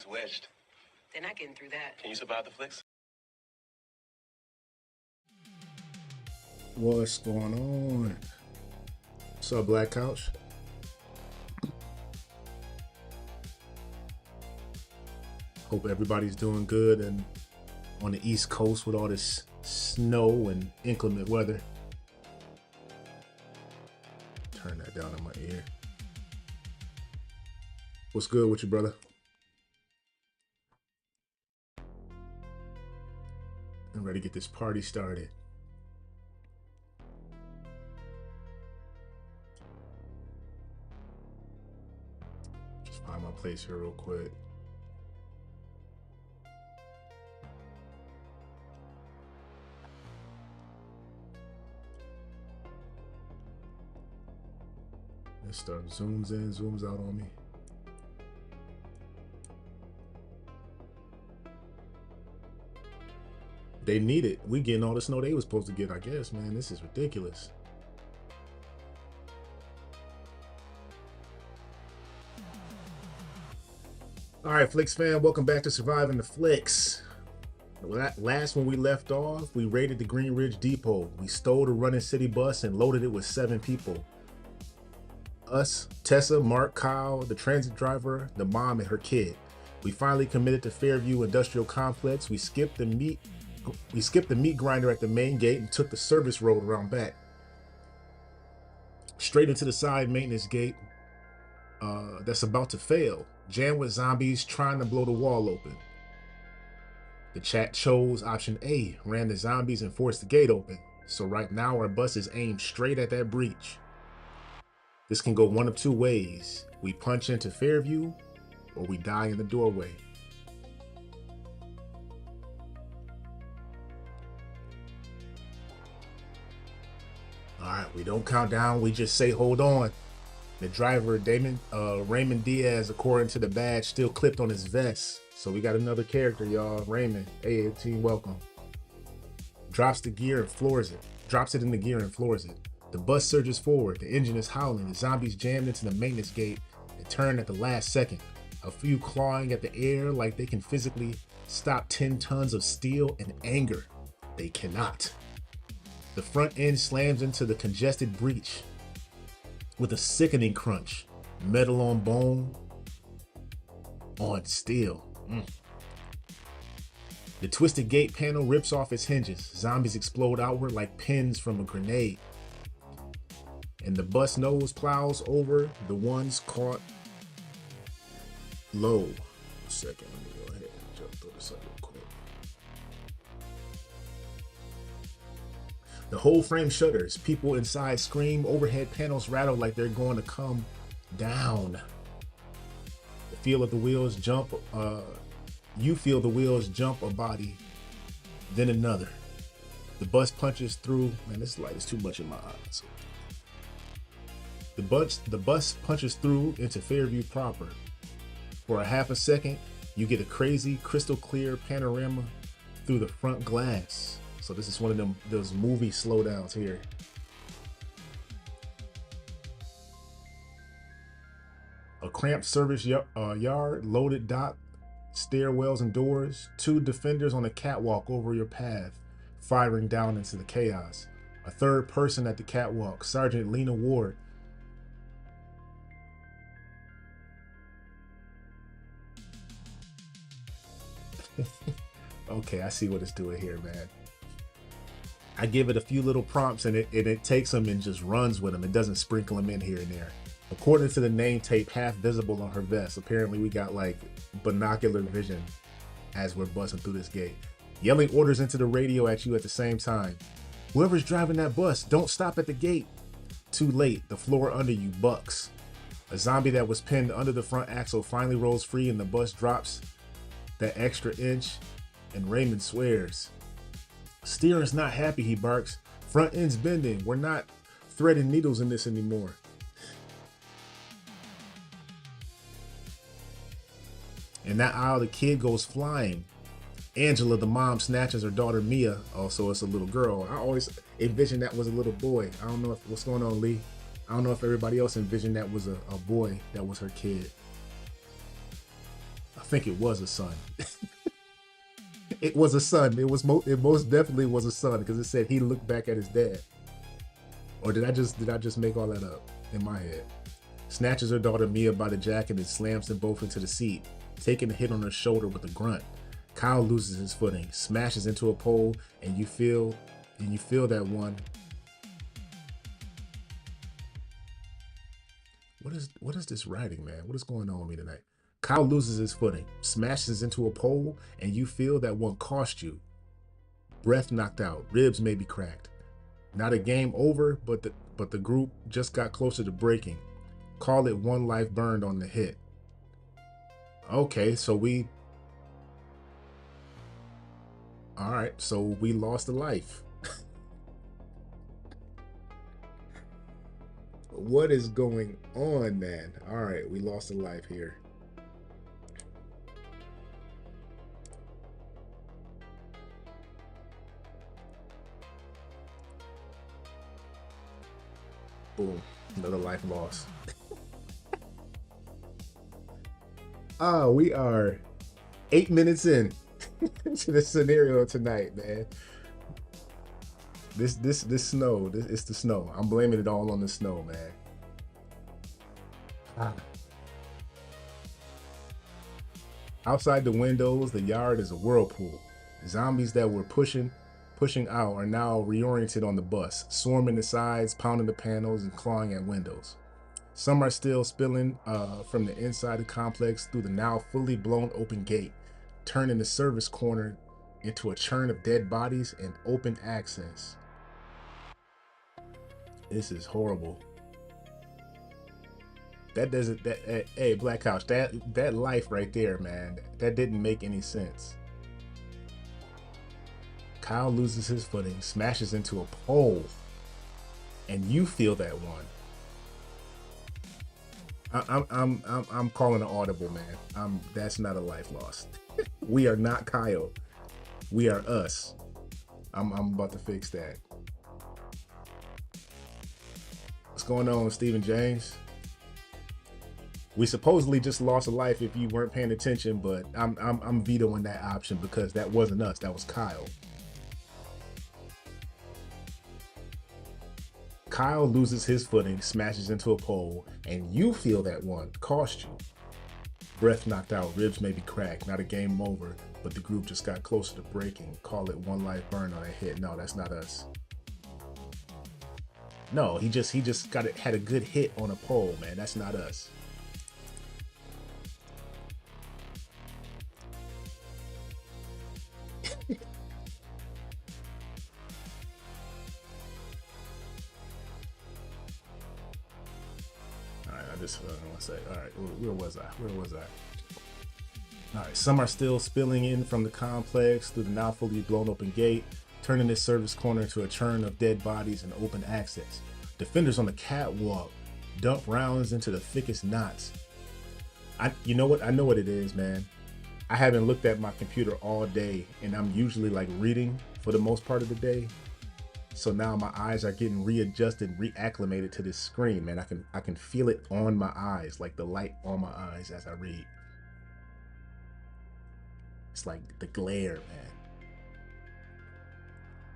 wedged. They're not getting through that. Can you survive the flicks? What's going on? What's up, Black Couch? Hope everybody's doing good and on the East Coast with all this snow and inclement weather. Turn that down in my ear. What's good with you, brother? I'm ready to get this party started. Just find my place here real quick. This stuff zooms in, zooms out on me. They need it. We getting all the snow they was supposed to get, I guess, man. This is ridiculous. All right, Flix fan, welcome back to Surviving the Flix. Last when we left off, we raided the Green Ridge Depot. We stole the running city bus and loaded it with 7 people. Us, Tessa, Mark, Kyle, the transit driver, the mom, and her kid. We finally committed to Fairview Industrial Complex. We skipped the meat grinder at the main gate and took the service road around back. Straight into the side maintenance gate that's about to fail. Jammed with zombies trying to blow the wall open. The chat chose option A, ran the zombies and forced the gate open. So right now our bus is aimed straight at that breach. This can go one of 2 ways. We punch into Fairview or we die in the doorway. All right, we don't count down, we just say hold on. The driver, Raymond Diaz, according to the badge, still clipped on his vest. So we got another character, y'all. Raymond, hey team, welcome. Drops the gear and floors it. Drops it in the gear and floors it. The bus surges forward, the engine is howling, the zombies jammed into the maintenance gate and turn at the last second. A few clawing at the air like they can physically stop 10 tons of steel and anger. They cannot. The front end slams into the congested breach with a sickening crunch. Metal on bone on steel. The twisted gate panel rips off its hinges. Zombies explode outward like pins from a grenade. And the bus nose plows over the ones caught low. A second, let me go ahead and jump through this up real quick. The whole frame shudders. People inside scream. Overhead panels rattle like they're going to come down. The feel of the wheels jump. You feel the wheels jump a body, then another. The bus punches through. Man, this light is too much in my eyes. The bus punches through into Fairview proper. For a half a second, you get a crazy crystal clear panorama through the front glass. So this is one of those movie slowdowns here. A cramped service yard, loaded dock, stairwells and doors, 2 defenders on a catwalk over your path, firing down into the chaos. A third person at the catwalk, Sergeant Lena Ward. Okay, I see what it's doing here, man. I give it a few little prompts and it takes them and just runs with them. It doesn't sprinkle them in here and there. According to the name tape, half visible on her vest. Apparently we got like binocular vision as we're busting through this gate. Yelling orders into the radio at you at the same time. Whoever's driving that bus, don't stop at the gate. Too late, the floor under you bucks. A zombie that was pinned under the front axle finally rolls free and the bus drops that extra inch and Raymond swears. Steering's not happy, he barks. Front end's bending. We're not threading needles in this anymore. In that aisle, the kid goes flying. Angela, the mom, snatches her daughter Mia. Also, it's a little girl. I always envisioned that was a little boy. I don't know what's going on, Lee. I don't know if everybody else envisioned that was a boy that was her kid. A think it was a son. It was a son. It most definitely was a son because it said he looked back at his dad. Or did I just make all that up in my head? Snatches her daughter Mia by the jacket and slams them both into the seat, taking a hit on her shoulder with a grunt. Kyle loses his footing, smashes into a pole, and you feel that one. What is this writing, man? What is going on with me tonight? Kyle loses his footing, smashes into a pole, and you feel that one cost you. Breath knocked out, ribs may be cracked. Not a game over, but the group just got closer to breaking. Call it one life burned on the hit. Okay, so all right, so we lost a life. What is going on, man? All right, we lost a life here. Boom, another life lost. We are 8 minutes in to this scenario tonight, man. This snow, it's the snow. I'm blaming it all on the snow, man. Outside the windows, the yard is a whirlpool. Zombies that were pushing out are now reoriented on the bus, swarming the sides, pounding the panels, and clawing at windows. Some are still spilling from the inside the complex through the now fully blown open gate, turning the service corner into a churn of dead bodies and open access. This is horrible. That doesn't, hey, Black House, that life right there, man, that didn't make any sense. Kyle loses his footing, smashes into a pole, and you feel that one. I'm calling an audible, man. That's not a life lost. We are not Kyle. We are us. I'm about to fix that. What's going on, Stephen James? We supposedly just lost a life if you weren't paying attention, but I'm vetoing that option because that wasn't us. That was Kyle. Kyle loses his footing, smashes into a pole, and you feel that one cost you. Breath knocked out, ribs may be cracked, not a game over, but the group just got closer to breaking. Call it one life burned on a hit. No, that's not us. No, he just had a good hit on a pole, man. That's not us. One sec. All right, where was I? All right, some are still spilling in from the complex through the now fully blown open gate, turning this service corner into a churn of dead bodies and open access. Defenders on the catwalk dump rounds into the thickest knots. You know what? I know what it is, man. I haven't looked at my computer all day, and I'm usually like reading for the most part of the day. So now my eyes are getting readjusted, reacclimated to this screen, man. I can feel it on my eyes, like the light on my eyes as I read. It's like the glare, man.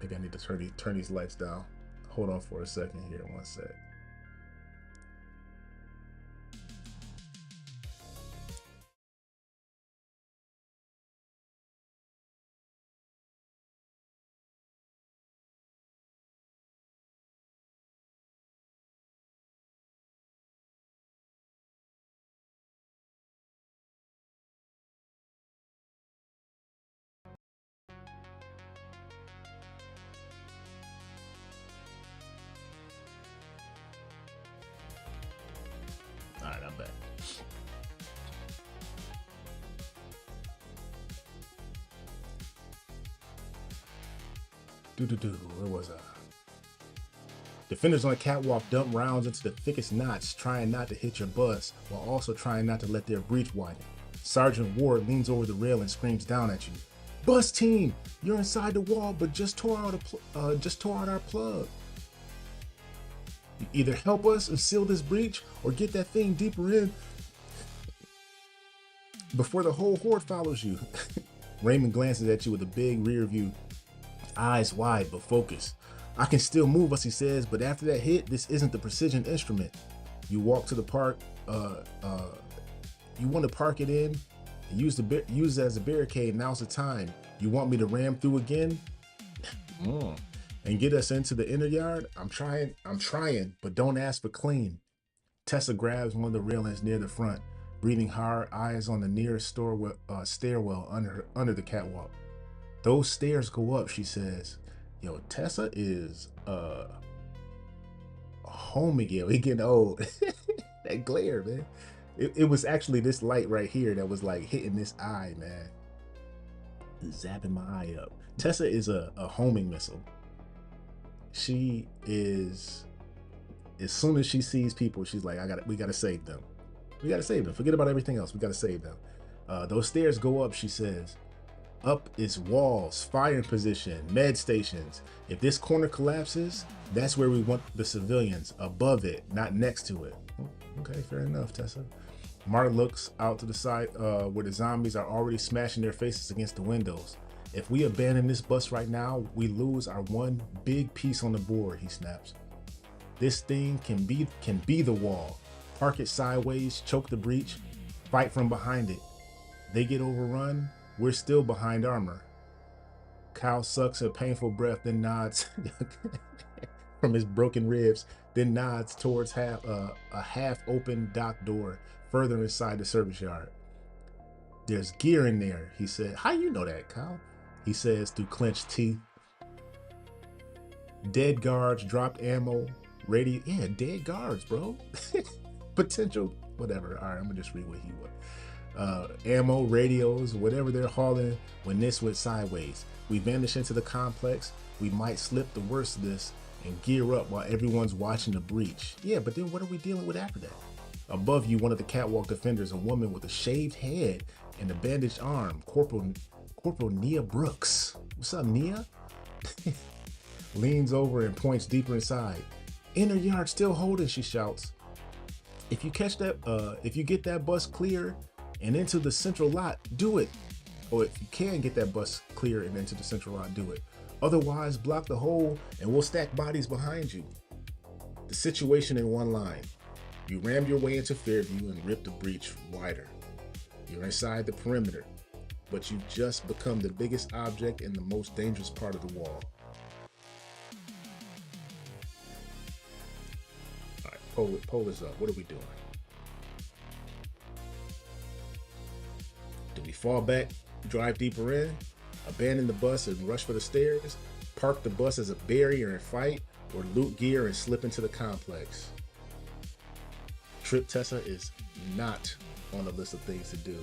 Maybe I need to turn these lights down. Hold on for a second here, one sec. All right, I'm back. Where was I? Defenders on the catwalk dump rounds into the thickest knots, trying not to hit your bus, while also trying not to let their breach widen. Sergeant Ward leans over the rail and screams down at you. Bus team, you're inside the wall, but just tore out our plug. You either help us and seal this breach, or get that thing deeper in before the whole horde follows you. Raymond glances at you with a big rear view, eyes wide but focused. I can still move us, he says, but after that hit, this isn't the precision instrument. You walk to the park, you want to park it in, use it as a barricade. Now's the time. You want me to ram through again? And get us into the inner yard? I'm trying, but don't ask for clean. Tessa grabs one of the railings near the front, breathing hard, eyes on the nearest stairwell under the catwalk. Those stairs go up, she says. Yo, Tessa is home again. We getting old. That glare, man. It was actually this light right here that was like hitting this eye, man. Zapping my eye up. Tessa is a homing missile. She is, as soon as she sees people, she's like, we gotta save them. We gotta save them. Forget about everything else. We gotta save them. Those stairs go up, she says. Up is walls, firing position, med stations. If this corner collapses, that's where we want the civilians, above it, not next to it. Okay, fair enough, Tessa. Mark looks out to the side where the zombies are already smashing their faces against the windows. If we abandon this bus right now, we lose our one big piece on the board, he snaps. This thing can be the wall. Park it sideways, choke the breach, fight from behind it. They get overrun, we're still behind armor. Kyle sucks a painful breath, then nods from his broken ribs, then nods towards a half-open dock door further inside the service yard. There's gear in there, he said. How you know that, Kyle? He says through clenched teeth. Dead guards, dropped ammo, radio. Yeah, dead guards, bro. Potential, whatever. All right, I'm gonna just read what he was. Ammo, radios, whatever they're hauling when this went sideways. We vanish into the complex. We might slip the worst of this and gear up while everyone's watching the breach. Yeah, but then what are we dealing with after that? Above you, one of the catwalk defenders, a woman with a shaved head and a bandaged arm, Corporal Nia Brooks. What's up, Nia? Leans over and points deeper inside. Inner yard still holding, she shouts. If you get that bus clear and into the central lot, do it. Or if you can get that bus clear and into the central lot, do it. Otherwise, block the hole and we'll stack bodies behind you. The situation in one line. You rammed your way into Fairview and ripped the breach wider. You're inside the perimeter, but you've just become the biggest object in the most dangerous part of the wall. All right, poll is up. What are we doing? Do we fall back, drive deeper in, abandon the bus and rush for the stairs, park the bus as a barrier and fight, or loot gear and slip into the complex? Trip Tessa is not on the list of things to do.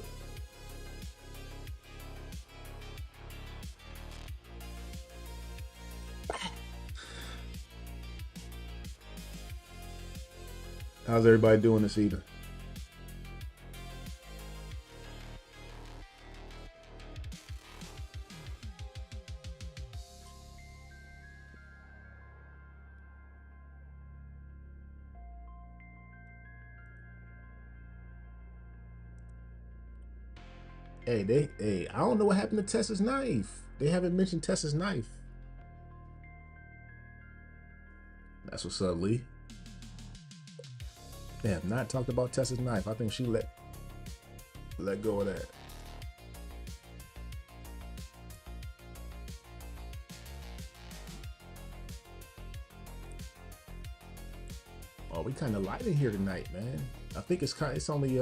How's everybody doing this evening? Hey, I don't know what happened to Tessa's knife. They haven't mentioned Tessa's knife. That's what's up, Lee. They have not talked about Tessa's knife. I think she let go of that. Oh, we kind of light in here tonight, man. I think it's only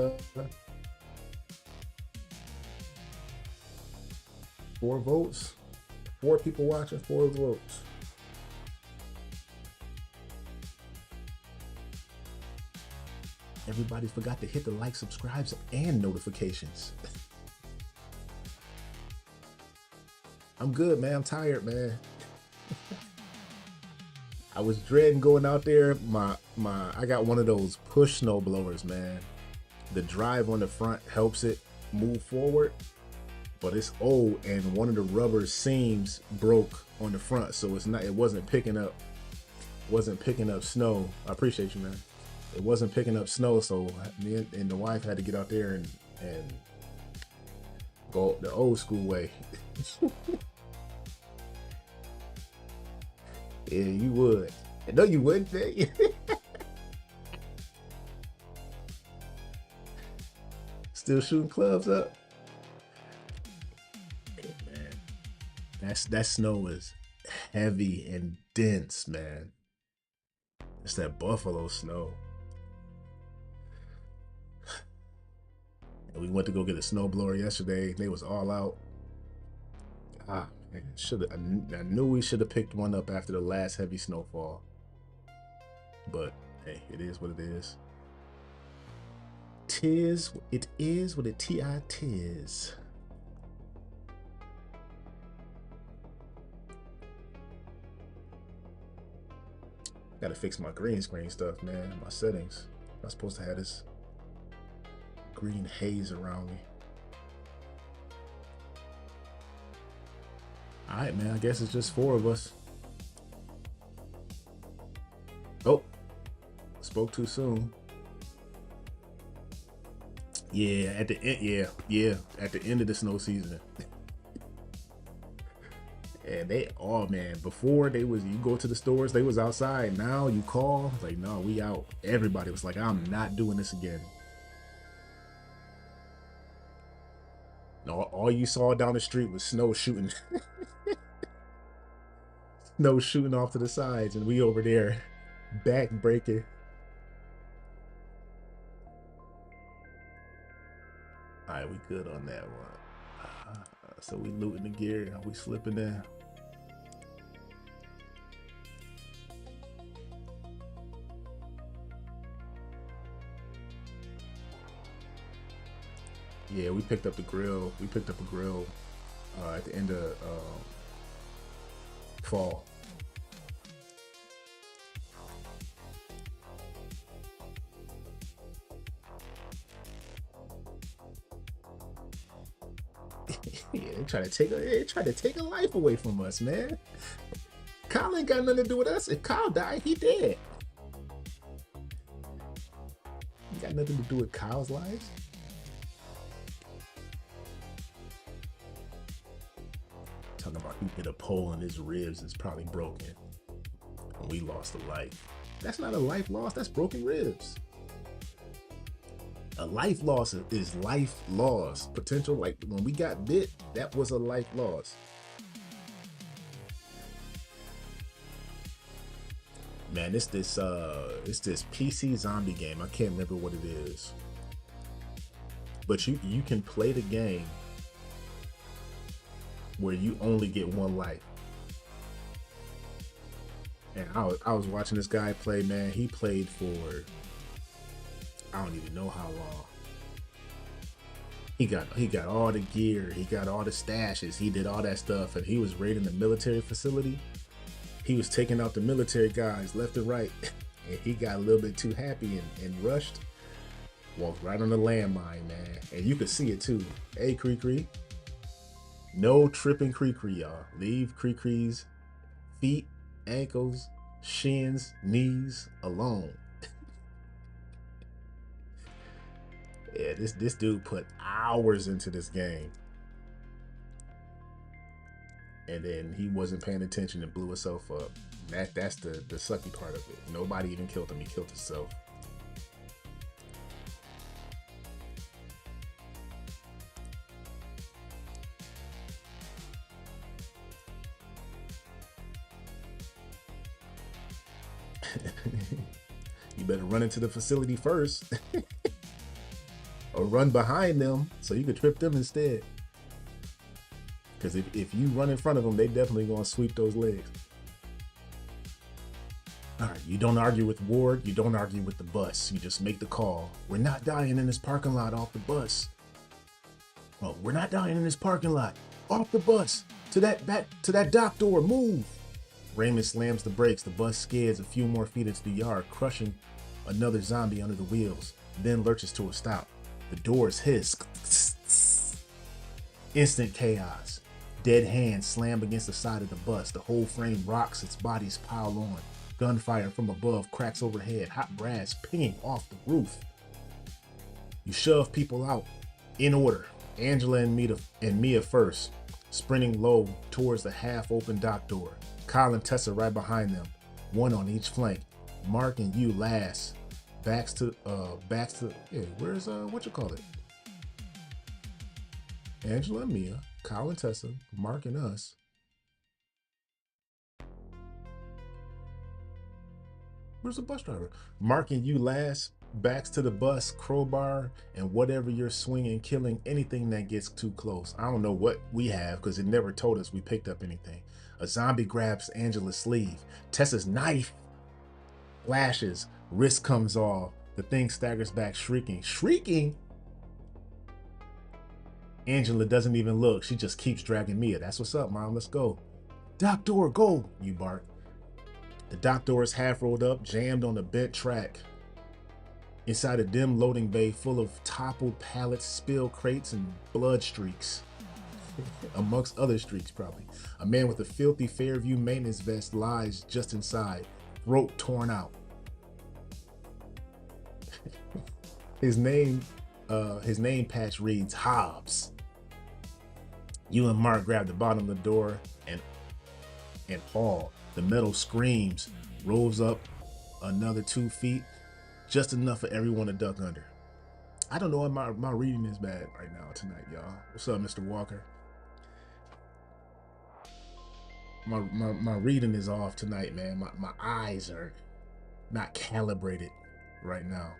4 votes. 4 people watching, 4 votes. Everybody forgot to hit the like, subscribes, and notifications. I'm good, man. I'm tired, man. I was dreading going out there. I got one of those push snow blowers, man. The drive on the front helps it move forward, but it's old and one of the rubber seams broke on the front, so it wasn't picking up snow. I appreciate you, man. It wasn't picking up snow, so me and the wife had to get out there and Go the old school way. Yeah, you would. No, you wouldn't, man. Still shooting clubs up. Hey, man, that snow is heavy and dense, man. It's that buffalo snow. And we went to go get a snowblower yesterday. They was all out. Ah, man, I knew we should have picked one up after the last heavy snowfall. But hey, it is what it is. It is what it is. Gotta fix my green screen stuff, man. My settings. I'm supposed to have this green haze around me. All right, man. I guess it's just 4 of us. Oh, spoke too soon. Yeah, at the end. Yeah, at the end of the snow season. And they, oh man, before they was, you go to the stores, they was outside. Now you call, like, no, we out. Everybody was like, I'm not doing this again. No, all you saw down the street was snow shooting. Snow shooting off to the sides, and we over there back breaking. All right, we good on that one. So we looting the gear, we slipping in. Yeah, we picked up the grill. We picked up a grill at the end of fall. Yeah, they try to take a life away from us, man. Kyle ain't got nothing to do with us. If Kyle died, he dead. He got nothing to do with Kyle's life. Talking about he hit a pole and his ribs is probably broken. And we lost a life. That's not a life loss, that's broken ribs. A life loss is life loss. Potential, like when we got bit, that was a life loss. Man, it's this PC zombie game. I can't remember what it is. But you can play the game where you only get 1 life. And I was watching this guy play, man. He played for, I don't even know how long. He got all the gear, he got all the stashes, he did all that stuff, and he was raiding the military facility. He was taking out the military guys left and right, and he got a little bit too happy and rushed. Walked right on the landmine, man. And you could see it too. Hey, Cree. No tripping Cree, y'all. Leave Cree's feet, ankles, shins, knees alone. Yeah, this dude put hours into this game. And then he wasn't paying attention and blew himself up. That's the sucky part of it. Nobody even killed him, he killed himself. You better run into the facility first. Or run behind them so you could trip them instead. Because if you run in front of them, they definitely gonna sweep those legs. All right, you don't argue with Ward, you don't argue with the bus. You just make the call. We're not dying in this parking lot off the bus. Well, we're not dying in this parking lot. Off the bus. To that dock door, move. Raymond slams the brakes. The bus skids a few more feet into the yard, crushing another zombie under the wheels, then lurches to a stop. The doors hiss. Instant chaos. Dead hands slam against the side of the bus. The whole frame rocks, its bodies pile on. Gunfire from above cracks overhead, hot brass pinging off the roof. You shove people out in order. Angela and Mia first, sprinting low towards the half-open dock door. Kyle and Tessa right behind them, one on each flank. Mark and you last. Backs to yeah, where's what you call it? Angela and Mia, Kyle and Tessa, Mark and us. Where's the bus driver? Mark and you last. Backs to the bus, crowbar, and whatever you're swinging, killing anything that gets too close. I don't know what we have because it never told us we picked up anything. A zombie grabs Angela's sleeve. Tessa's knife flashes. Wrist comes off. The thing staggers back, shrieking. Shrieking? Angela doesn't even look. She just keeps dragging Mia. That's what's up, Mom. Let's go. Dock door, go, you bark. The dock door is half rolled up, jammed on the bent track. Inside a dim loading bay full of toppled pallets, spilled crates, and blood streaks. Amongst other streaks, probably. A man with a filthy Fairview maintenance vest lies just inside, throat torn out. His name patch reads Hobbs. You and Mark grab the bottom of the door and haul. The metal screams, rolls up another 2 feet. Just enough for everyone to duck under. I don't know why my reading is bad right now tonight, y'all. What's up, Mr. Walker? My reading is off tonight, man. My eyes are not calibrated right now.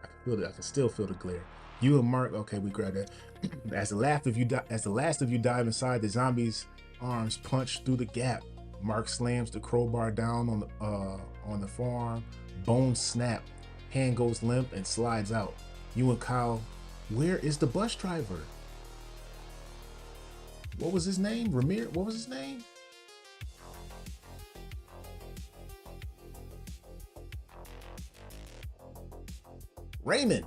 I can feel it. I can still feel the glare. You and Mark, okay, we grab that. As the last of you dive inside, the zombie's arms punch through the gap. Mark slams the crowbar down on the forearm. Bones snap. Hand goes limp and slides out. You and Kyle, where is the bus driver? What was his name? Ramir? What was his name? Raymond.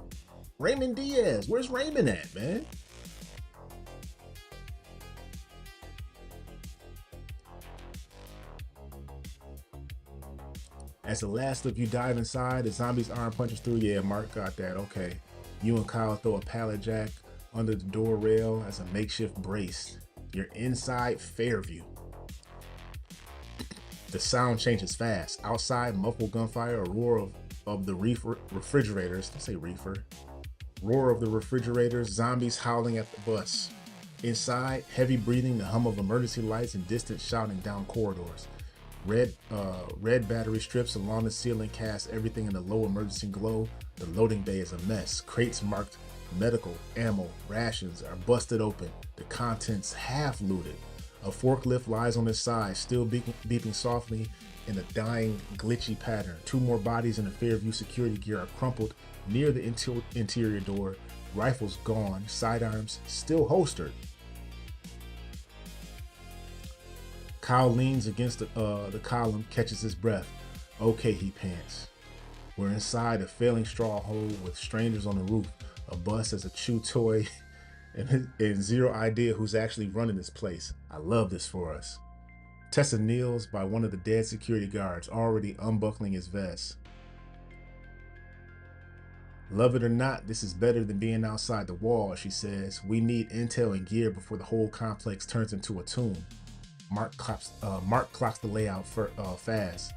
Raymond Diaz. Where's Raymond at, man? As the last of you dive inside, the zombie's arm punches through. Yeah, Mark got that. Okay. You and Kyle throw a pallet jack under the door rail as a makeshift brace. You're inside Fairview. The sound changes fast. Outside, muffled gunfire, a roar of the refrigerators. Don't say reefer. Roar of the refrigerators, zombies howling at the bus. Inside, heavy breathing, the hum of emergency lights, and distant shouting down corridors. Red battery strips along the ceiling cast everything in a low emergency glow. The loading bay is a mess. Crates marked medical, ammo, rations are busted open. The contents half looted. A forklift lies on its side, still beeping softly in a dying, glitchy pattern. 2 more bodies in the Fairview security gear are crumpled near the interior door. Rifles gone, sidearms still holstered. Kyle leans against the column, catches his breath. Okay, he pants. We're inside a failing straw hole with strangers on the roof. A bus as a chew toy and zero idea who's actually running this place. I love this for us. Tessa kneels by one of the dead security guards, already unbuckling his vest. Love it or not, this is better than being outside the wall, she says. We need intel and gear before the whole complex turns into a tomb. Mark clocks the layout fast.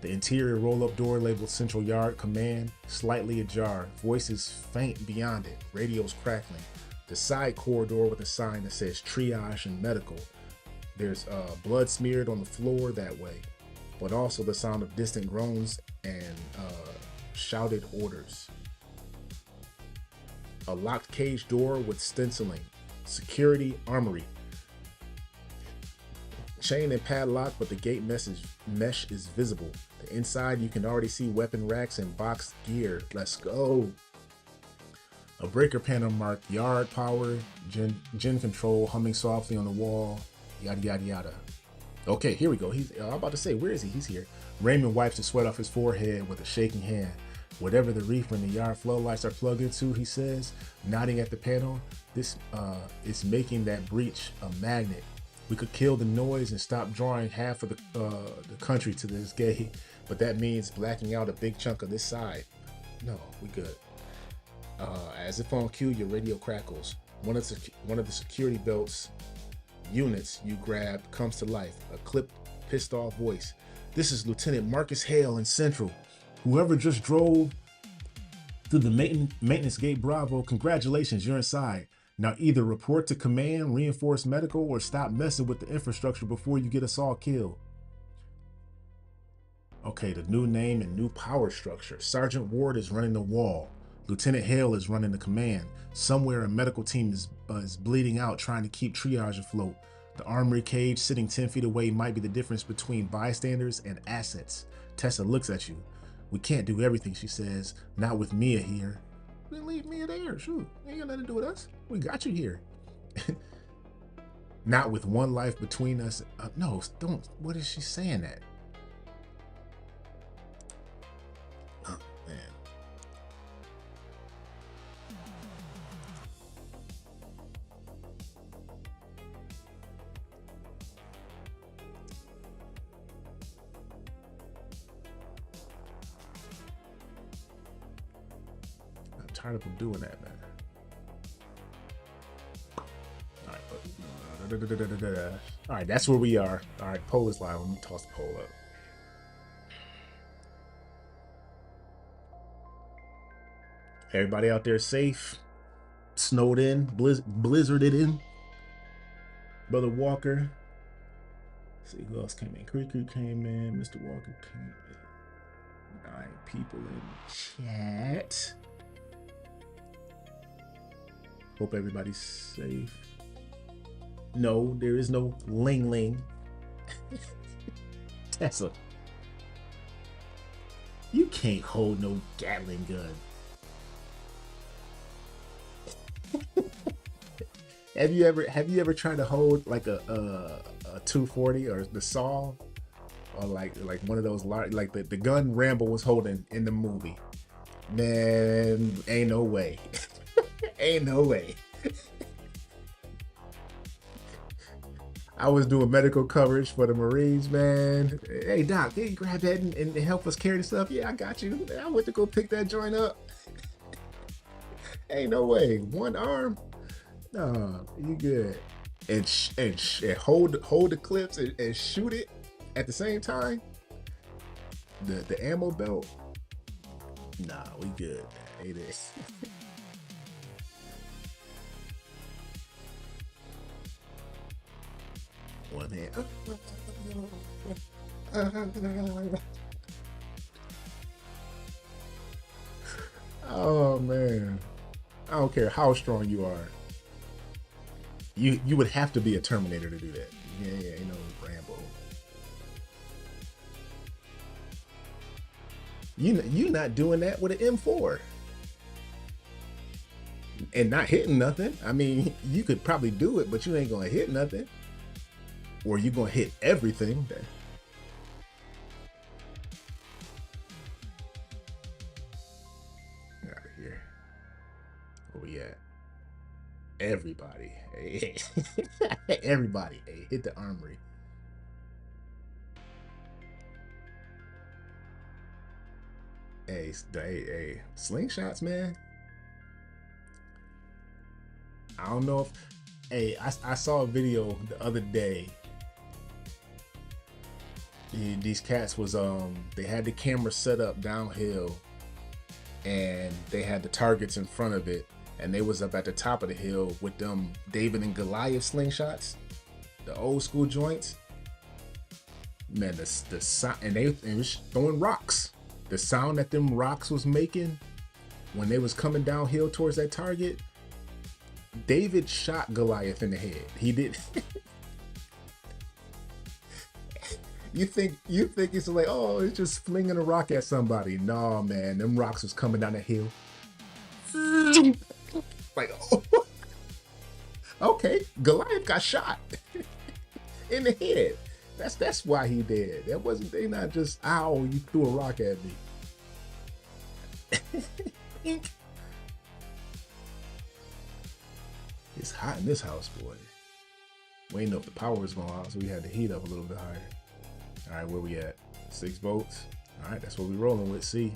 The interior roll-up door labeled Central Yard Command, slightly ajar. Voices faint beyond it. Radios crackling. The side corridor with a sign that says triage and medical. There's blood smeared on the floor that way, but also the sound of distant groans and shouted orders. A locked cage door with stenciling. Security armory. Chain and padlock, but the gate mesh is visible. The inside, you can already see weapon racks and boxed gear. Let's go. A breaker panel marked yard power, gen control, humming softly on the wall, yada yada yada. Okay, here we go. I'm about to say, where is he? He's here. Raymond wipes the sweat off his forehead with a shaking hand. Whatever the reefer and the yard floodlights are plugged into, he says, nodding at the panel. This is making that breach a magnet. We could kill the noise and stop drawing half of the country to this gate, but that means blacking out a big chunk of this side. No, we good. As if on cue, your radio crackles. One of the security belts units you grabbed comes to life. A clipped, pissed off voice. This is Lieutenant Marcus Hale in Central. Whoever just drove through the maintenance gate Bravo, congratulations, you're inside. Now either report to command, reinforce medical, or stop messing with the infrastructure before you get us all killed. Okay, the new name and new power structure. Sergeant Ward is running the wall. Lieutenant Hale is running the command. Somewhere a medical team is bleeding out trying to keep triage afloat. The armory cage sitting 10 feet away might be the difference between bystanders and assets. Tessa looks at you. We can't do everything, she says. Not with Mia here. Then leave Mia there. Shoot, ain't got nothing to do with us. We got you here. Not with one life between us. No, don't. What is she saying that? Oh, man. I'm tired of them doing that, man. All right, that's where we are. All right, poll is live. Let me toss the poll up. Everybody out there safe? Snowed in? Blizzarded in? Brother Walker. Let's see who else came in. Creek came in. Mr. Walker came in. 9 people in chat. Hope everybody's safe. No, there is no Ling Ling. Tessa. You can't hold no Gatling gun. Have you ever tried to hold like a 240 or the saw, or like one of those large, like the gun Rambo was holding in the movie? Man, ain't no way. Ain't no way. I was doing medical coverage for the Marines, man. Hey, Doc, can you grab that and help us carry the stuff? Yeah, I got you. I went to go pick that joint up. Ain't no way. One arm? No, you good. And hold the clips and shoot it at the same time? The ammo belt? Nah, we good. It is. One hand. Oh man, I don't care how strong you are. You would have to be a Terminator to do that. Yeah, you know, Rambo. You not doing that with an M4 and not hitting nothing. I mean, you could probably do it, but you ain't gonna hit nothing. Or you gonna hit everything. Get out of here. Where we at? Everybody. Hey. Everybody. Hey, hit the armory. Hey, slingshots, man. I don't know if. Hey, I saw a video the other day. These cats was they had the camera set up downhill, and they had the targets in front of it, and they was up at the top of the hill with them David and Goliath slingshots, the old school joints. Man, the sound, and they was throwing rocks. The sound that them rocks was making when they was coming downhill towards that target. David shot Goliath in the head. He did. You think it's like, oh, it's just flinging a rock at somebody? No, man, them rocks was coming down the hill. Like, oh, okay, Goliath got shot in the head. That's why he did. That wasn't. They not just, ow, you threw a rock at me. It's hot in this house, boy. We didn't know if the power was going out, so we had to heat up a little bit higher. All right, where we at? 6 volts. All right, that's what we rolling with. See.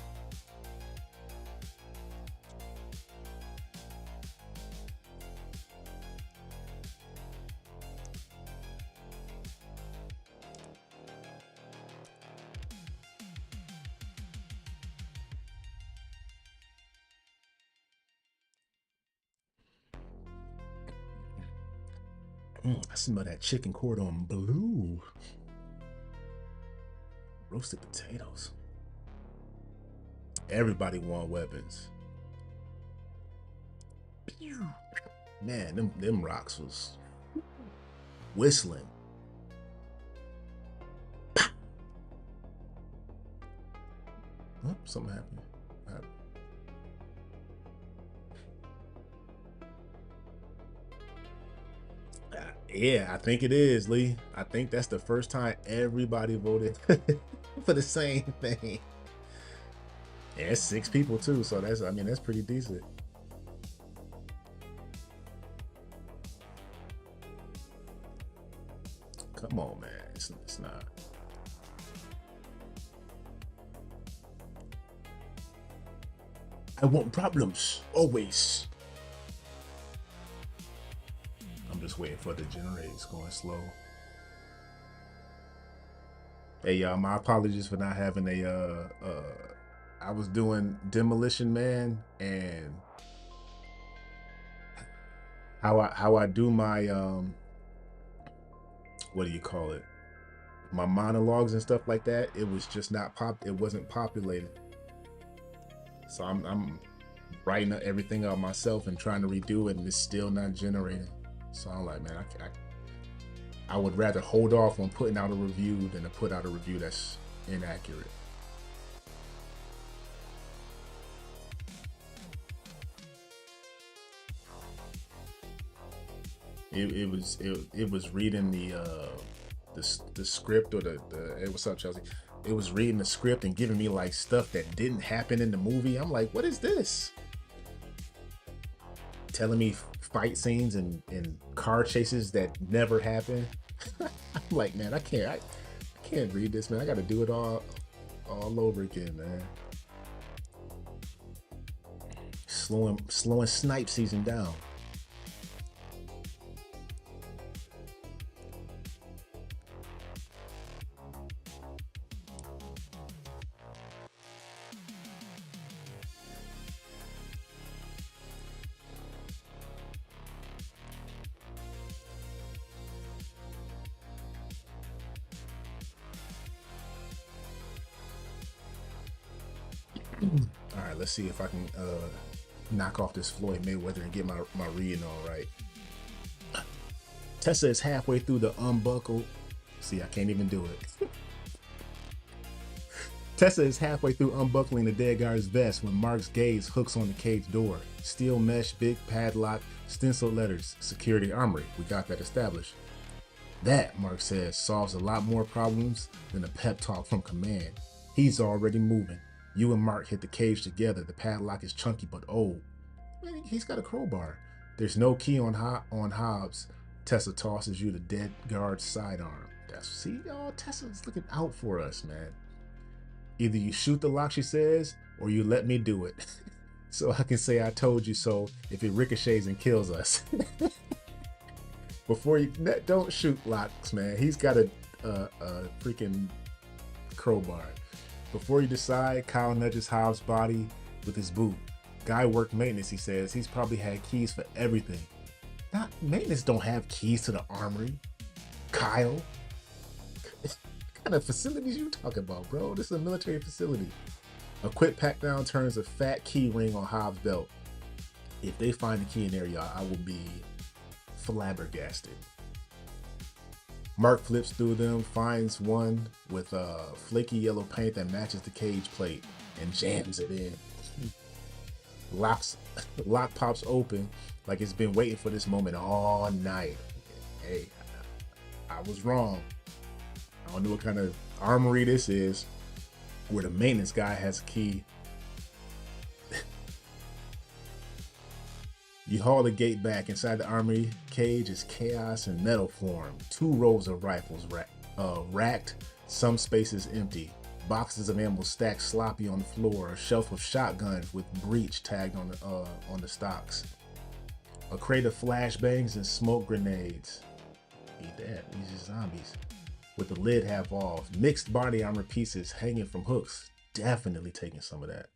I smell that chicken cordon bleu. Roasted potatoes. Everybody want weapons. Man, them rocks was whistling. Oh, something happened. Yeah, I think it is, Lee. I think that's the first time everybody voted for the same thing. Yeah, it's 6 people too, so that's, I mean, that's pretty decent. Come on, man. It's not. I want problems, always. I'm just waiting for it to generate. It's going slow. Hey, y'all, my apologies for not having a, I was doing Demolition Man, and how I do my, what do you call it? My monologues and stuff like that. It was just not it wasn't populated. So I'm writing everything out myself and trying to redo it, and it's still not generating. So I'm like, man, I would rather hold off on putting out a review than to put out a review that's inaccurate. It was reading the script, or the hey, what's up, Chelsea? It was reading the script and giving me like stuff that didn't happen in the movie. I'm like, what is this? Telling me fight scenes and car chases that never happen. I'm like, man, I can't read this, man. I got to do it all over again, man. Slowing snipe season down. All right, let's see if I can knock off this Floyd Mayweather and get my reading all right. Tessa is halfway through the unbuckle. See, I can't even do it. Tessa is halfway through unbuckling the dead guy's vest when Mark's gaze hooks on the cage door. Steel mesh, big padlock, stenciled letters, security armory. We got that established. That, Mark says, solves a lot more problems than a pep talk from command. He's already moving. You and Mark hit the cage together. The padlock is chunky but old. Man, he's got a crowbar. There's no key on Hobbs. Tessa tosses you the dead guard's sidearm. See, y'all, Tessa's looking out for us, man. Either you shoot the lock, she says, or you let me do it. So I can say I told you so if it ricochets and kills us. Before you, don't shoot locks, man. He's got a freaking crowbar. Before you decide, Kyle nudges Hobbs' body with his boot. Guy worked maintenance, he says. He's probably had keys for everything. Not maintenance don't have keys to the armory. Kyle. What kind of facilities you talking about, bro? This is a military facility. A quick pat down turns a fat key ring on Hobbs' belt. If they find the key in there, y'all, I will be flabbergasted. Mark flips through them, finds one with flaky yellow paint that matches the cage plate, and jams it in. Lock pops open like it's been waiting for this moment all night. Hey, I was wrong. I don't know what kind of armory this is, where the maintenance guy has a key. You haul the gate back. Inside the armory cage is chaos in metal form. 2 rows of rifles racked, some spaces empty. Boxes of ammo stacked sloppy on the floor. A shelf of shotguns with breach tagged on the stocks. A crate of flashbangs and smoke grenades. Eat that. These are zombies. With the lid half off. Mixed body armor pieces hanging from hooks. Definitely taking some of that.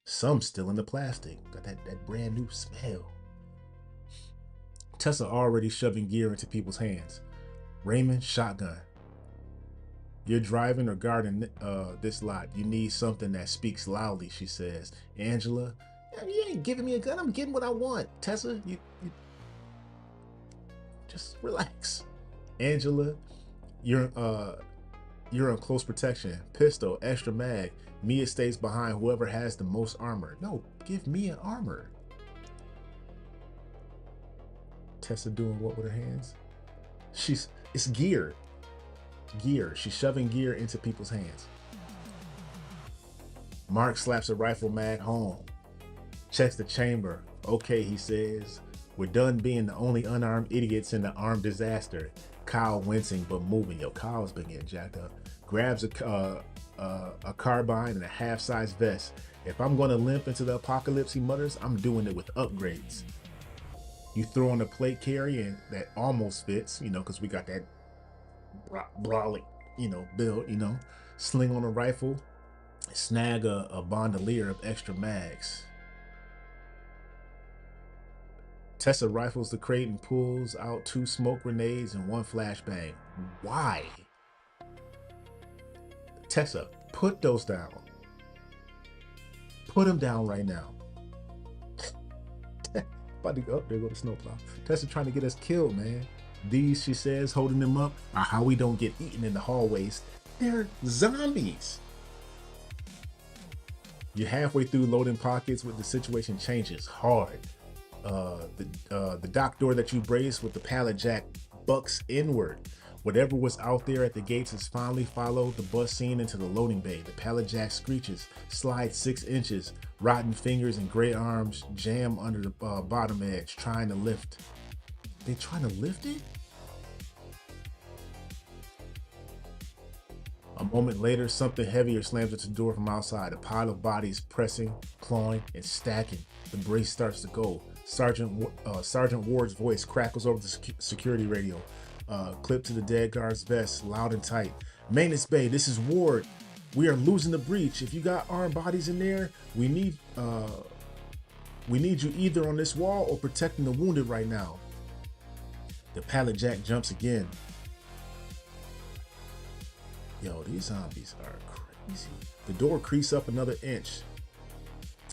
Some still in the plastic. Got that brand new smell. Tessa already shoving gear into people's hands. Raymond, shotgun. You're driving or guarding this lot. You need something that speaks loudly, she says. Angela, you ain't giving me a gun. I'm getting what I want. Tessa, you just relax. Angela, you're on close protection. Pistol, extra mag. Mia stays behind whoever has the most armor. No, give Mia armor. Tessa doing what with her hands? It's gear. Gear. She's shoving gear into people's hands. Mark slaps a rifle mag home. Checks the chamber. Okay, he says. We're done being the only unarmed idiots in the armed disaster. Kyle wincing but moving. Yo, Kyle's been getting jacked up. Grabs a carbine and a half-size vest. If I'm going to limp into the apocalypse, he mutters, I'm doing it with upgrades. You throw on a plate carrier that almost fits, because we got that brolic, build, sling on a rifle, snag a bandolier of extra mags. Tessa rifles the crate and pulls out 2 smoke grenades and 1 flashbang. Why? Tessa, put those down. Put them down right now. About to go up there, go to snowplow. Tessa trying to get us killed, man. These, she says, holding them up, are how we don't get eaten in the hallways. They're zombies. You're halfway through loading pockets when the situation changes hard. The dock door that you brace with the pallet jack bucks inward. Whatever was out there at the gates has finally followed the bus scene into the loading bay. The pallet jack screeches, slides 6 inches. Rotten fingers and gray arms jam under the bottom edge, trying to lift. They trying to lift it? A moment later, something heavier slams at the door from outside. A pile of bodies pressing, clawing, and stacking. The brace starts to go. Sergeant Ward's voice crackles over the security radio. Clip to the dead guard's vest, loud and tight. Maintenance Bay, this is Ward. We are losing the breach. If you got armed bodies in there, we need you either on this wall or protecting the wounded right now. The pallet jack jumps again. Yo, these zombies are crazy. The door creaks up another inch.